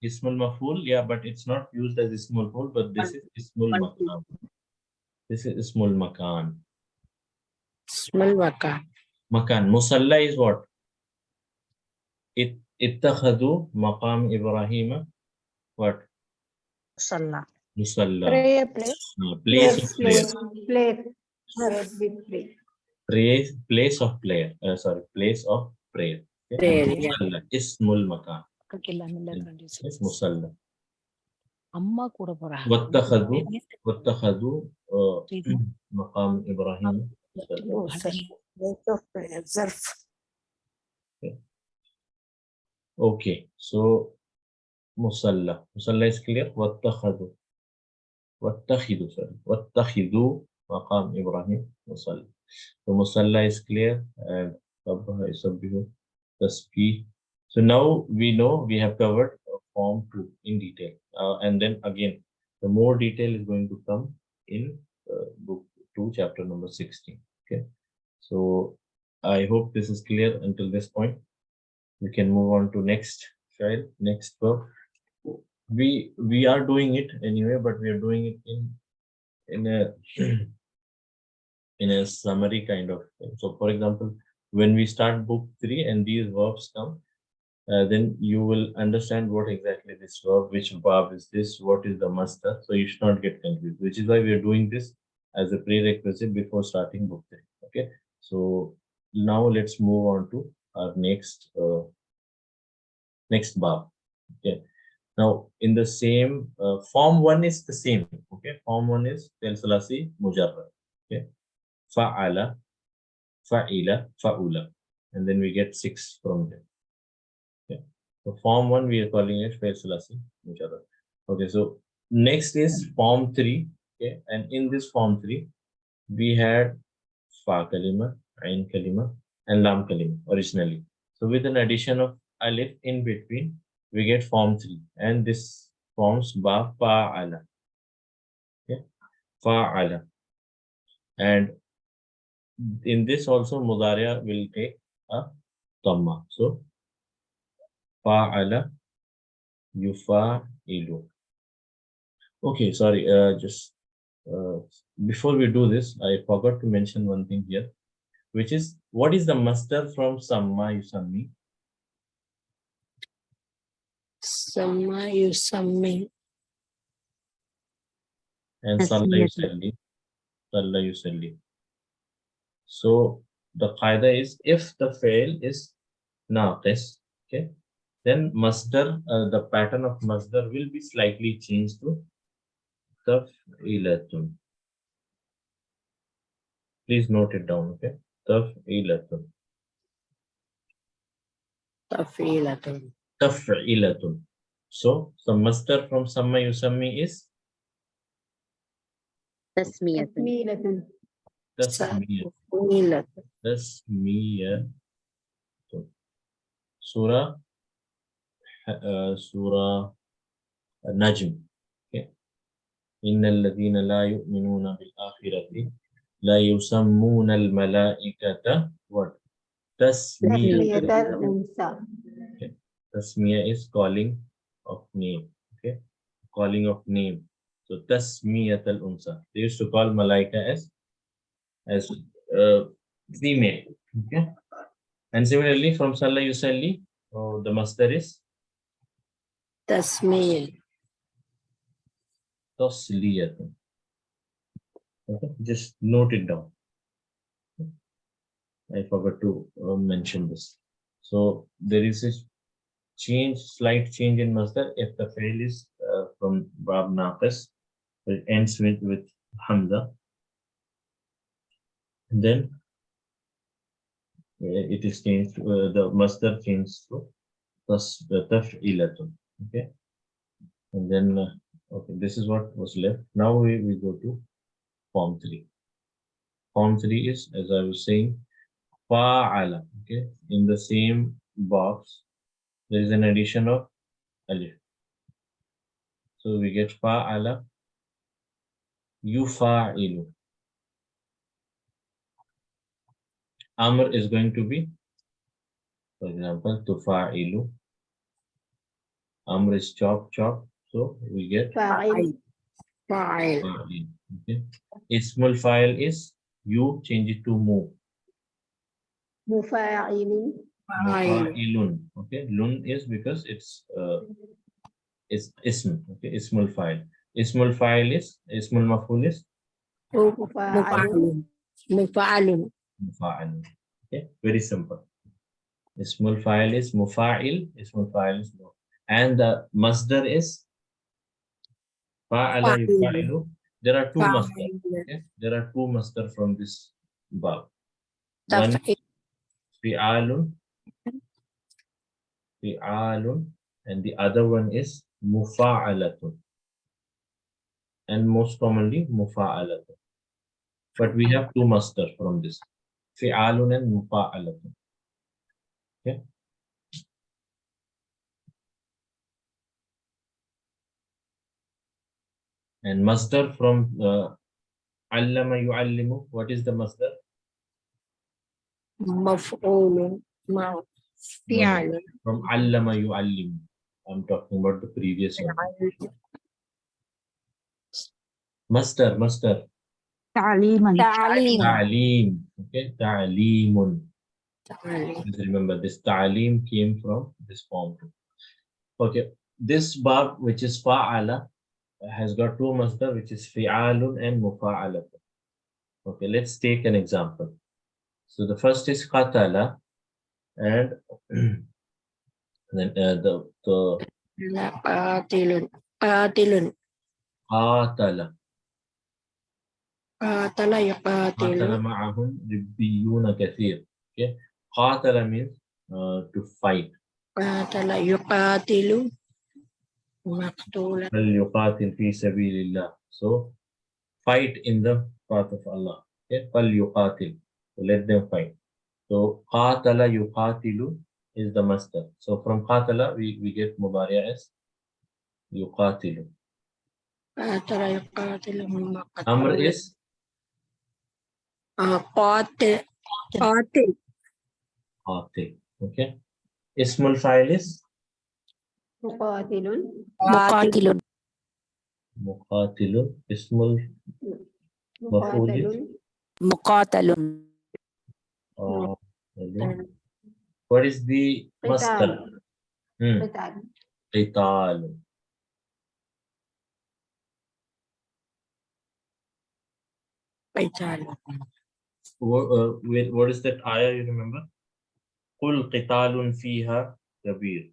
Ismul maf'ul, yeah, but it's not used as ismul maf'ul, but this is ismul makan. This is ismul makan. Ismul waka. Makan. Musalla is what? Ittakhadu maqam Ibrahim. What? Musalla. Musalla. Prayer place. Place of prayer. Place. Arabic place. Place of prayer. Sorry, place of prayer. Okay? Prayer, yeah. Musalla. Ismul makan. Yes, musalla. அம்மா கூட போறாங்க واتخذوا مقام إبراهيم. Place of prayer. Zarf. Okay, so musalla. Musalla is clear. واتخذوا مقام إبراهيم musalla. So musalla is clear and sabbaha yusabbihu tasbih. So now we know we have covered form 2 in detail, and then again the more detail is going to come in book 2 chapter number 16. Okay, so I hope this is clear until this point. We can move on to next file, next verb. We are doing it anyway, but we are doing it in a in a summary kind of thing. So for example, when we start book 3 and these verbs come, then you will understand what exactly this verb, which verb is this, what is the master. So you should not get confused, which is why we are doing this as a prerequisite before starting book 3. Okay, so now let's move on to our next verb. Okay, now in the same form 1 is the same. Okay, form 1 is fi'l thulathi mujarrad. Okay, fa'ala, fa'ila, fa'ula, and then we get 6 from there. Okay, so form 1 we are calling it fi'l thulathi mujarrad. Okay, so next is form 3. Okay, and in this form 3 we had fa kalima, ain kalima, and lam kalima originally. So with an addition of alif in between, we get form 3, and this forms ba fa'ala. Okay, fa'ala, and in this also mudari'a will take a dhamma. So fa'ala yufa'ilu. Okay, sorry, just before we do this, I forgot to mention one thing here, which is what is the masdar from samma yusammi? Sama yusammi. And salla yusalli. Salla yusalli. So the qaida is if the fail is naqis, okay, then masdar, the pattern of masdar will be slightly changed to taf'ilatun. Please note it down, okay? Taf'ilatun. Tafilatun. Taf'ilatun. So the masdar from samma yusammi is Tasmiyatun. tasmiyah. Tafilatun. Tasmiyatun. Surah Najm. Okay. Innal ladhina la yu'minuna bil akhirati la yusammuna al malaikata what? Tasmiyah. Tasmiyatal unsa. Okay. Tasmiyah is calling of name. Okay. Calling of name. So tasmiyatal unsa. They used to call malaika as female. Okay. And similarly from salla yusalli, the masdar is Tasmiyah. tasliyatun. Okay, just note it down. I forgot to mention this. So there is a slight change in masdar if the fail is from bab naqis, it ends with hamza, and then it is changed. The masdar changed to taf'ilatun. Okay, and then okay, this is what was left. Now we go to form 3. Form 3 is, as I was saying, fa'ala. Okay, in the same box there is an addition of alif. So we get fa'ala yufa'ilu. Amr is going to be, for example, tufa'ilu. Amr is chop chop. So we get فاعل Fa'il. fa'il. Okay. Ismul fa'il is you change it to mu. مفاعل Mufa'ilun. Okay. Lun is because it's ism. Okay. Ismul fa'il. Ismul fa'il is ismul maf'ul is مفاعل Mufa'alun. mufa'il. Okay. Very simple. Ismul fa'il is mufa'il. Ismul fa'il is mu. And the masdar is fa'ala yufa'ilu. There are two masdar. Okay? There are two masdar from this bab. One Taf'il. fi'alun, and the other one is mufa'alatun. And most commonly mufa'alatun. But we have two masdar from this. Fi'alun and mufa'alatun. Okay. And masdar from allama yu'allimu. What is the masdar? Maf'ulun. Fi'alun. From allama yu'allimu. I'm talking about the previous one. Masdar. تعليما Ta'alim. Ta'aleem. Okay. Ta'aleemun. Ta'alim. Just remember this ta'aleem came from this form. Okay. This bab, which is fa'ala, has got two masdar, which is fi'alun and mufa'alatun. Okay. Let's take an example. So the first is qatala, and then the Qatilun. Qatilun. qatala. Qatala قاتل yuqatilu. معهم ربيون كثير. Okay. قاتل means to fight. Qatala yuqatilu. Maqtulan. فليقاتل في سبيل الله. So fight in the path of Allah. Okay. فليقاتل. So let them fight. So قاتل يقاتل is the master. So from قاتل we get mudari' as يقاتل. Qatala yuqatilu. Amr Maqtulan. is Qatil. Qatil. قاتل. Okay. Ismul fa'il is مقاتل Muqatilun. muqatilun. Ismul maf'ul is مقاتل Muqatalun. what is the masdar? قتال Hmm. قتال Qital. Qitalun. What is that ayah you remember? قل قتال فيها كبير.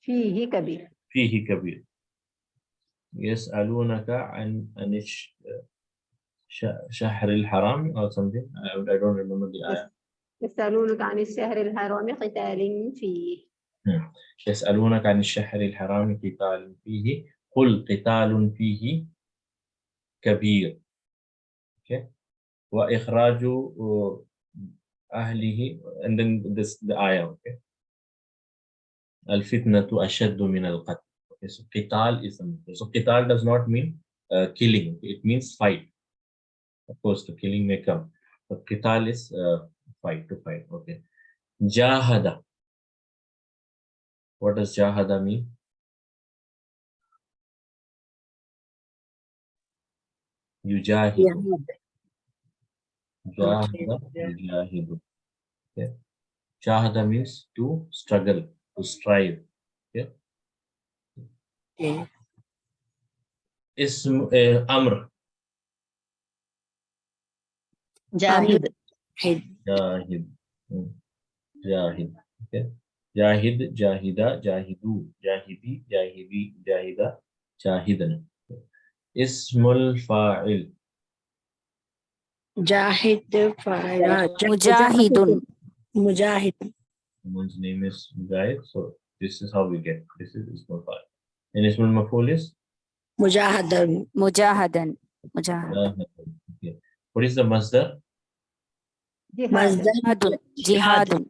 فيه كبير فيه كبير. يسألونك عن شهر الحرام or something. I don't remember the ayah. يسألونك عن الشهر الحرام قتال فيه يسألونك عن الشهر الحرام قتال فيه قل قتال فيه كبير. Okay. وإخراج أهله, and then the ayah. Okay. الفتنة أشد من القتل. Okay, so qital is something. So qital does not mean killing. It means fight. Of course, the killing may come, but qital is fight, to fight. Okay. Jahada. What does jahada mean? Yujahidu. Jahada, yujahidu. Okay. Jahada means to struggle, to strive. Okay. Okay. Ism Amr. Jahid. Jahid. Jahid. Okay. Jahid, Jahida, Jahidu, Jahidi, Jahidi, Jahida, Jahidan. Ismul fa'il. Jahid fa'il. Mujahidun. Mujahid. Someone's name is Mujahid, so this is how we get. This is Ismul fa'il. And Ismul maf'ul is Mujahadan. Mujahadan. Mujahad. Okay. What is the masdar? Jihad. Masdar. Jihadun.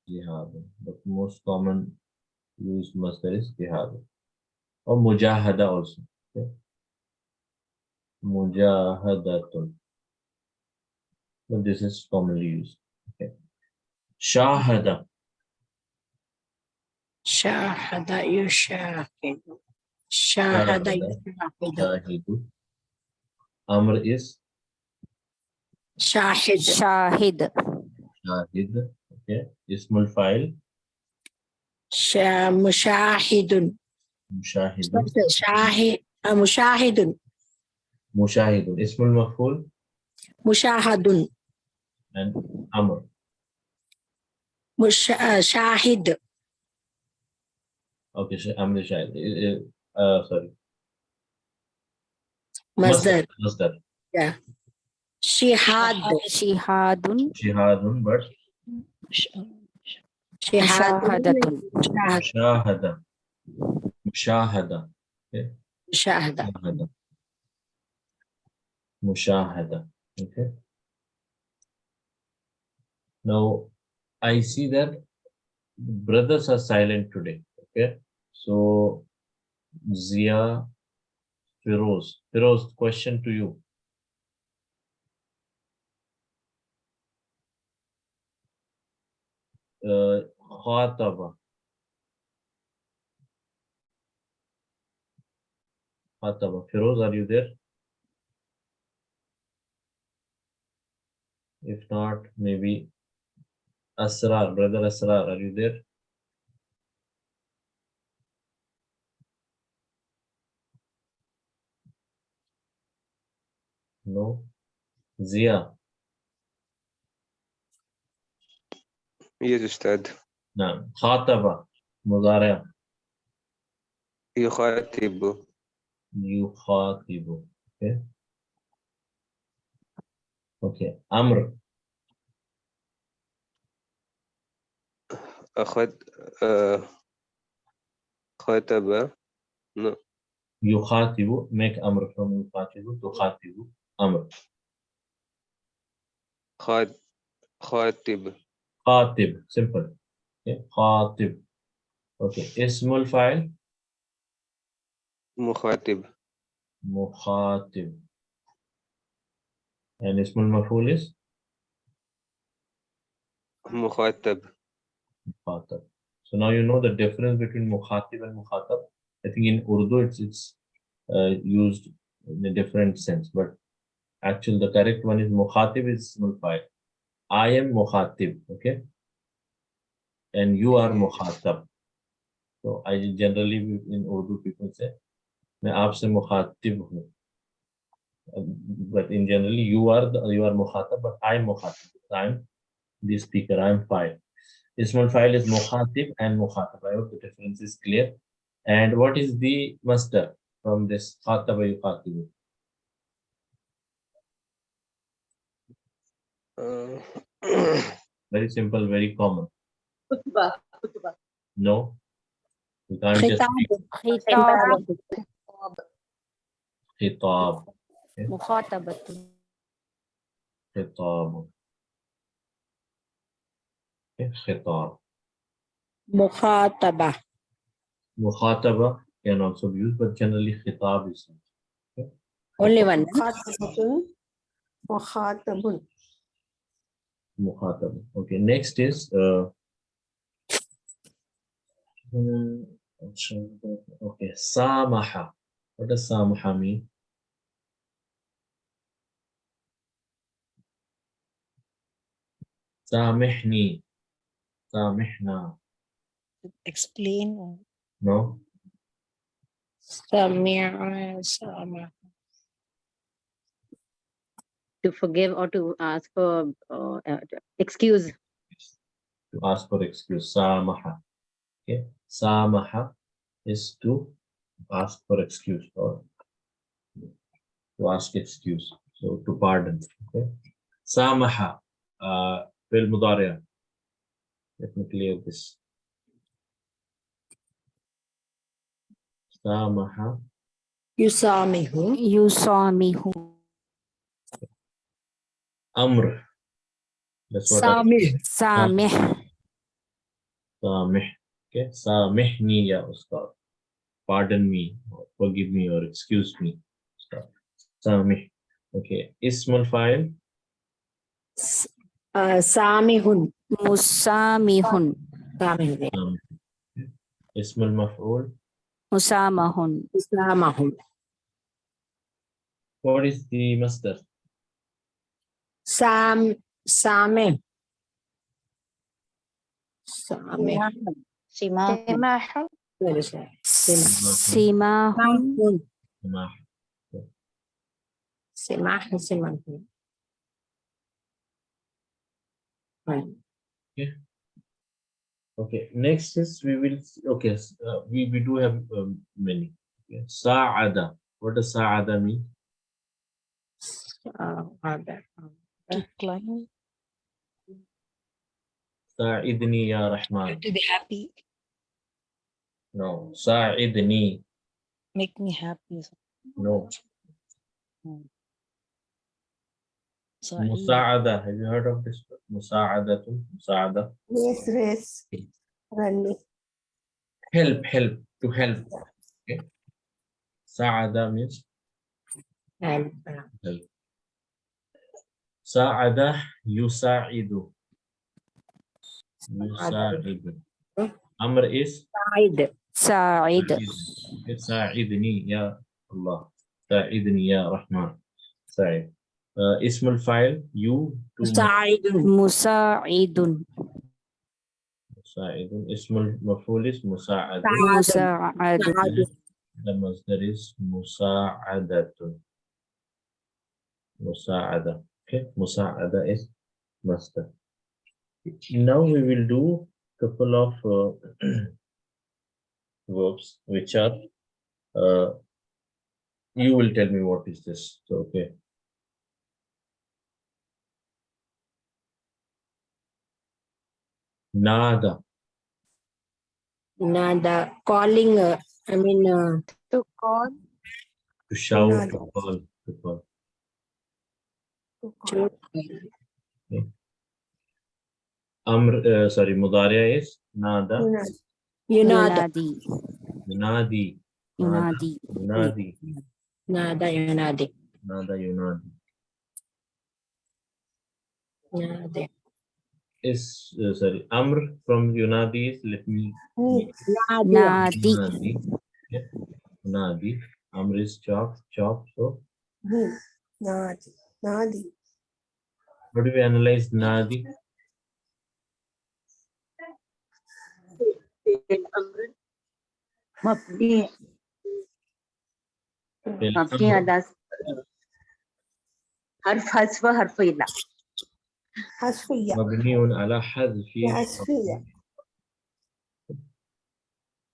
Jihad. The most common used masdar is jihad. Or mujahada also. Okay. Mujahadatun. But this is commonly used. Okay. Shahada. Shahada yushahid. Shahada yushahid. Shahidu. Amr is Shahid. Shahid. Shahid. Okay. Ismul fa'il. Mushahidun. Mushahidun. Mushahidun. Mushahidun. Ismul maf'ul Mushahadun. and Amr. Shahid. Okay. Amr Shahid. Sorry. Masdar. Masdar. Yeah. Shihad. Shihadun. Shihadun, but Mushahadatun. Mushahada. Mushahada. Okay. Shahada. Mushahada. Mushahada. Okay. Now I see that brothers are silent today. Okay. So Zia, Firoz. Firoz, question to you. Khataba. Khataba. Firoz, are you there? If not, maybe Asrar, brother Asrar, are you there? No. Zia. Yes, Ustad. No. Khataba. Mudara. يخاطب. Yukhatibu. Okay. Okay. Amr. أخذ خاطب. No. Yukhatibu. Make Amr from Yukhatibu to Khatibu. Amr. خاطب. Khatib. Simple. Okay. Khatib. Okay. Ismul fa'il. مخاطب. Mukhatib. And Ismul maf'ul is مخاطب. Mukhatab. So now you know the difference between Mukhatib and Mukhatab. I think in Urdu it's used in a different sense, but actually the correct one is Mukhatib is Ismul fa'il. I am Mukhatib, okay? And you are Mukhatab. So I generally in Urdu people say, मैं आपसे मुखातिब हूँ. But in generally you are Mukhatab, but I am Mukhatab. I am the speaker. I am fa'il. Ismul fa'il is Mukhatib and Mukhatab. I hope the difference is clear. And what is the masdar from this Khataba yukhatibu? Very simple, very common. No, you can't just speak Khitab. khitab. Mukhatabatun. Khitab. Okay, khitab. Mukhataba. Mukhataba can also be used, but generally khitab is used. Okay? Only one. Mukhatabun. Mukhataba. Okay, next is okay, Samaha. What does Samaha mean? Samihni. Samihna. Explain. No? Samia. Sama. To forgive or to ask for excuse. To ask for excuse. Samaha. Okay. Samaha is to ask for excuse or to ask excuse. So to pardon. Okay. Samaha. Fil mudariya. Let me clear this. Samaha. Yusamihu. Yusamihu. Amr. That's what Samih. Samih. Samih. Okay. Samihni ya Ustad. Pardon me, or forgive me, or excuse me. Ustad. Samih. Okay. Ismul fa'il. Samihun. Musamihun. Samihun. Ismul maf'ul. Musamahun. Samahun. What is the masdar? Samih. Samih. Simahun. Very sad. Simahun. Samah. Simahun. Simahun. Okay. Next is we will. Okay. We do have many. Okay. Sa'ada. What does sa'ada mean? To climb, Sa'idni ya Rahman. to be happy, No. Sa'idni. make me happy. No. Sorry. Musa'ada. Have you heard of this word? Musa'adatun. Musa'ada. Yes, race. Running. Help. Help. To help. Okay. Sa'ada means help. Sa'ada yusa'idu. Yusa'idu. Amr is Sa'id. Sa'id. Sa'idni ya Allah. Sa'idni ya Rahman. Sa'id. Ismul fa'il you to Sa'idun. Musa'idun. Sa'idun. Ismul maf'ul is musa'ad. Musa'adun. The masdar is musa'adatun. Musa'ada. Okay. Musa'ada is masdar. Now we will do couple of verbs which are you will tell me what is this. So, okay. Nada. Nada. Calling. To call. To shout, Nada. to call, to call. Sorry, Mudariya is Nada. Yunadi. Yunadi. Yunadi. Yunadi. Yunadi. Nada. Yunadi. Nada Yunadi. Nada. Is sorry, Amr from Yunadi is let me Nadi. Yunadi. Yeah. Yunadi. Amr is chop, chop. So Nadi. Nadi. how do we analyze Nadi? مبني مبني على حرف حذف حرف إلا. حذفية. مبني على حذف حذفية.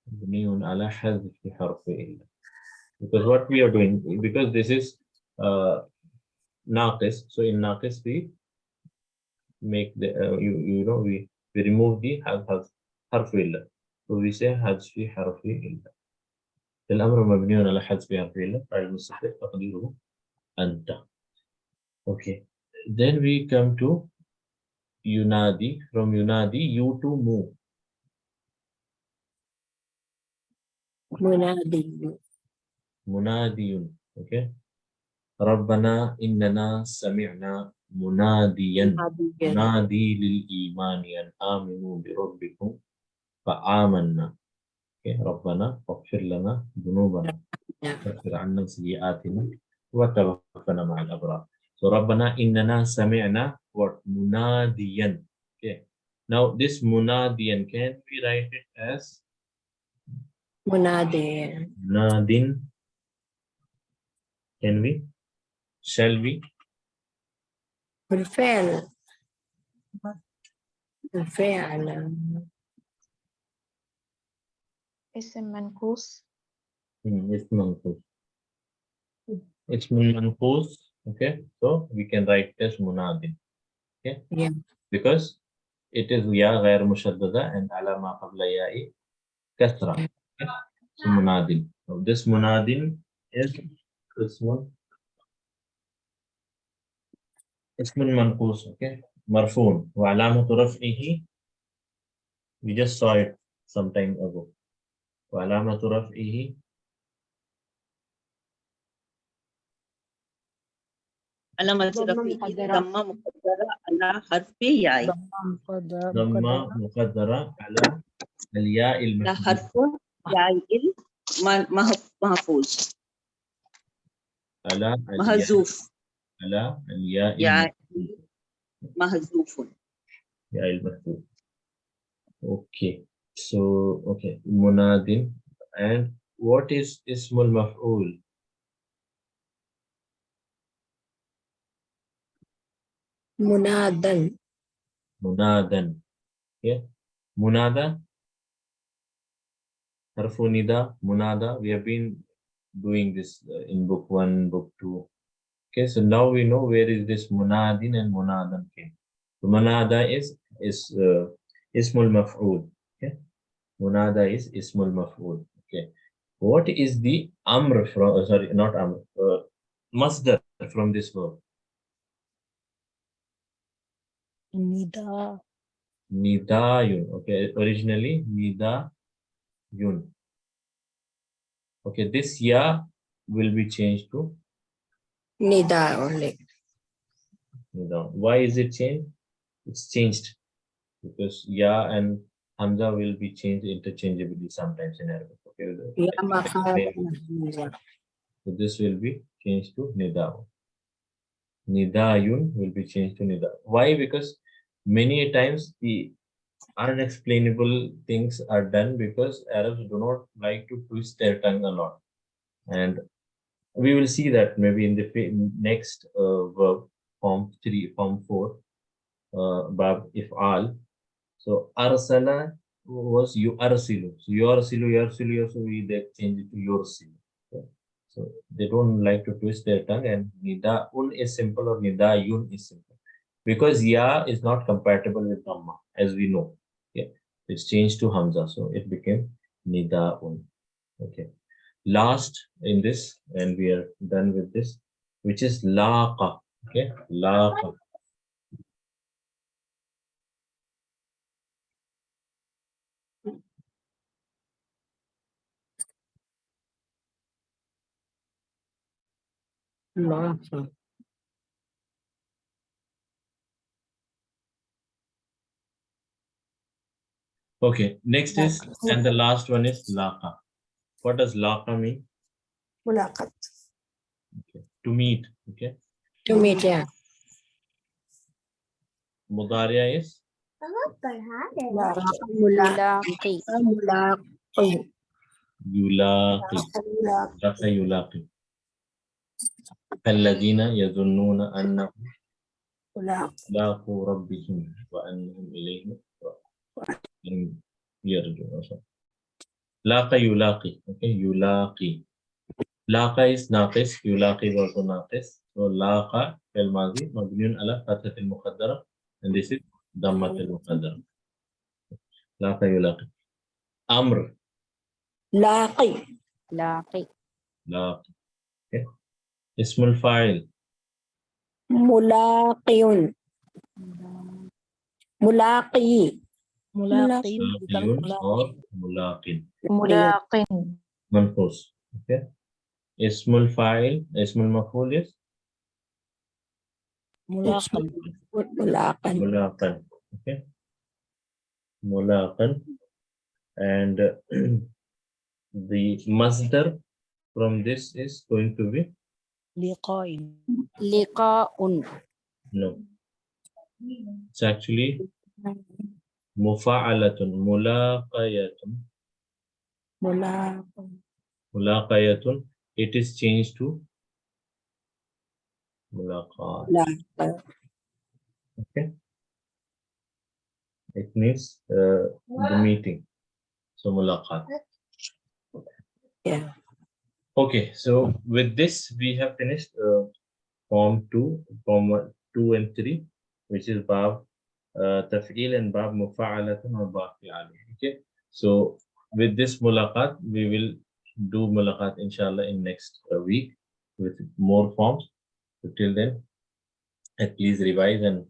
مبني على حذف حرف إلا. Because what we are doing, because this is naqis, so in naqis we make the we remove the حرف إلا. So we say حذف حرف إلا. الأمر مبني على حذف حرف إلا. فاعل مستتر تقديره أنت. Okay. Then we come to Yunadi. From Yunadi, you to move. Munadi. Munadiyun. Okay. ربنا إننا سمعنا مناديا ينادي للإيمان أن آمنوا بربكم فآمنا. Okay. ربنا واغفر لنا ذنوبنا واغفر عنا سيئاتنا وتوفنا مع الأبرار. So ربنا إننا سمعنا what مناديا. Okay. Now this munadiyan, can we write it as Munadi. munadin? Can we? Shall we? الفعل الفعل اسم منقوص. اسم منقوص. اسم منقوص. Okay, so we can write this munadin. Okay, Yeah. because it is ya غير مشددة and على ما قبل ياء كسرة. Okay? So munadin. So this munadin is اسم منقوص. Okay, مرفوع وعلامة رفعه. We just saw it some time ago. وعلامة رفعه علامة ضمة رفعه مقدرة. ضمة مقدرة على حرف ياء. ضمة مقدرة على الياء على المفتوحة. حرف ياء محفوظ على الياء محذوف. على الياء ياء المفتوحة. محذوف. ياء المفتوحة. Okay. So okay. مناد. And what is اسم المفعول? منادا. منادا. Yeah. منادى. حرف نداء. منادى. We have been doing this in book 1, book 2. Okay, so now we know where is this munadin and munadan came. So munada is ismul maf'ul. Okay, munada is ismul maf'ul. Okay, what is the amr from? Sorry, not amr. Masdar from this verb. Nida. Nidayun. Okay, originally nidayun. Okay, this ya will be changed to Nida only. nida. Why is it changed? It's changed because ya and hamza will be changed interchangeably sometimes in Arabic. Okay, يا ما I explained. خالد. So this will be changed to nida. Nidayun will be changed to nida. Why? Because many times the unexplainable things are done because Arabs do not like to twist their tongue a lot, and we will see that maybe in the next verb, form 3, form 4, bab if'al. So arsala was you arsilu. So yarsilu, so we they change it to yorsilu. Okay. So they don't like to twist their tongue, and nida'un is simple or nida'yun is simple. Because ya is not compatible with dhamma, as we know. Okay. It's changed to hamza, so it became nida'un. Okay. Last in this, and we are done with this, which is laqa. Okay, laqa. الله. Okay, next is, and the last one is laqa. What does laqa mean? ملاقات. Okay. To meet. Okay. To meet, yeah. Mudaria is ملاقي ملاقي. yulaqi. Laqa yulaqi. الذين يظنون أنهم لاقوا ربهم وأنهم إليه يرجعون. Laqa yulaqi. Okay, yulaqi. Laqa is naqis, yulaqi is also naqis. So laqa fil madhi mabniun ala fathat al muqaddara, and this is dammat al muqaddara. Laqa yulaqi. Amr. لاقي. لاقي Laqi. Okay. Ismul fa'il. ملاقي. ملاقي. Mulaqin. Laqiyun or mulaqin. ملاقٍ. Manqus. Okay. Ismul fa'il, ismul maf'ul is Mulaqan. ملاقا. mulaqan. Okay. Mulaqan. And the masdar from this is going to be Liqain. لقاء no. It's actually mufa'alatun, mulaqayatun, ملاقا. mulaqayatun. It is changed to mulaqat. لاقا. Okay. It means the meeting. So mulaqat. Yeah. Okay, so with this we have finished form 2, form 2 and 3, which is bab taf'il and bab mufa'alatun or bab fi'ali. Okay, so with this mulaqat we will do mulaqat inshallah in next week with more forms. So till then, please revise and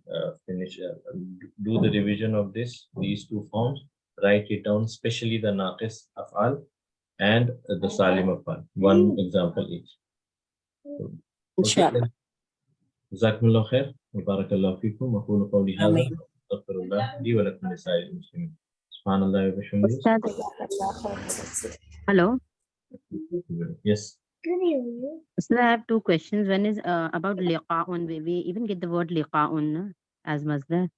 finish do the revision of these two forms. Write it down, especially the naqis af'al and the salim af'al. One example each. Okay, Inshallah. جزاكم الله خير وبارك الله فيكم. أقول قولي هذا Ameen. أستغفر الله لي ولكم ولسائر المسلمين. سبحان الله وبحمده. Ustad, hello. Yes. So I have two questions. One is about liqa'un. We even get the word liqa'un no? As masdar.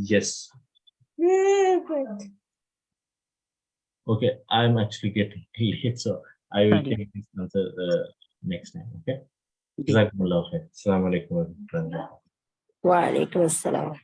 Yes. Okay, I'm actually getting late, so I will Sorry. take this answer next time. Okay. جزاكم الله خير. السلام عليكم ورحمة الله. Wa alaikum assalam.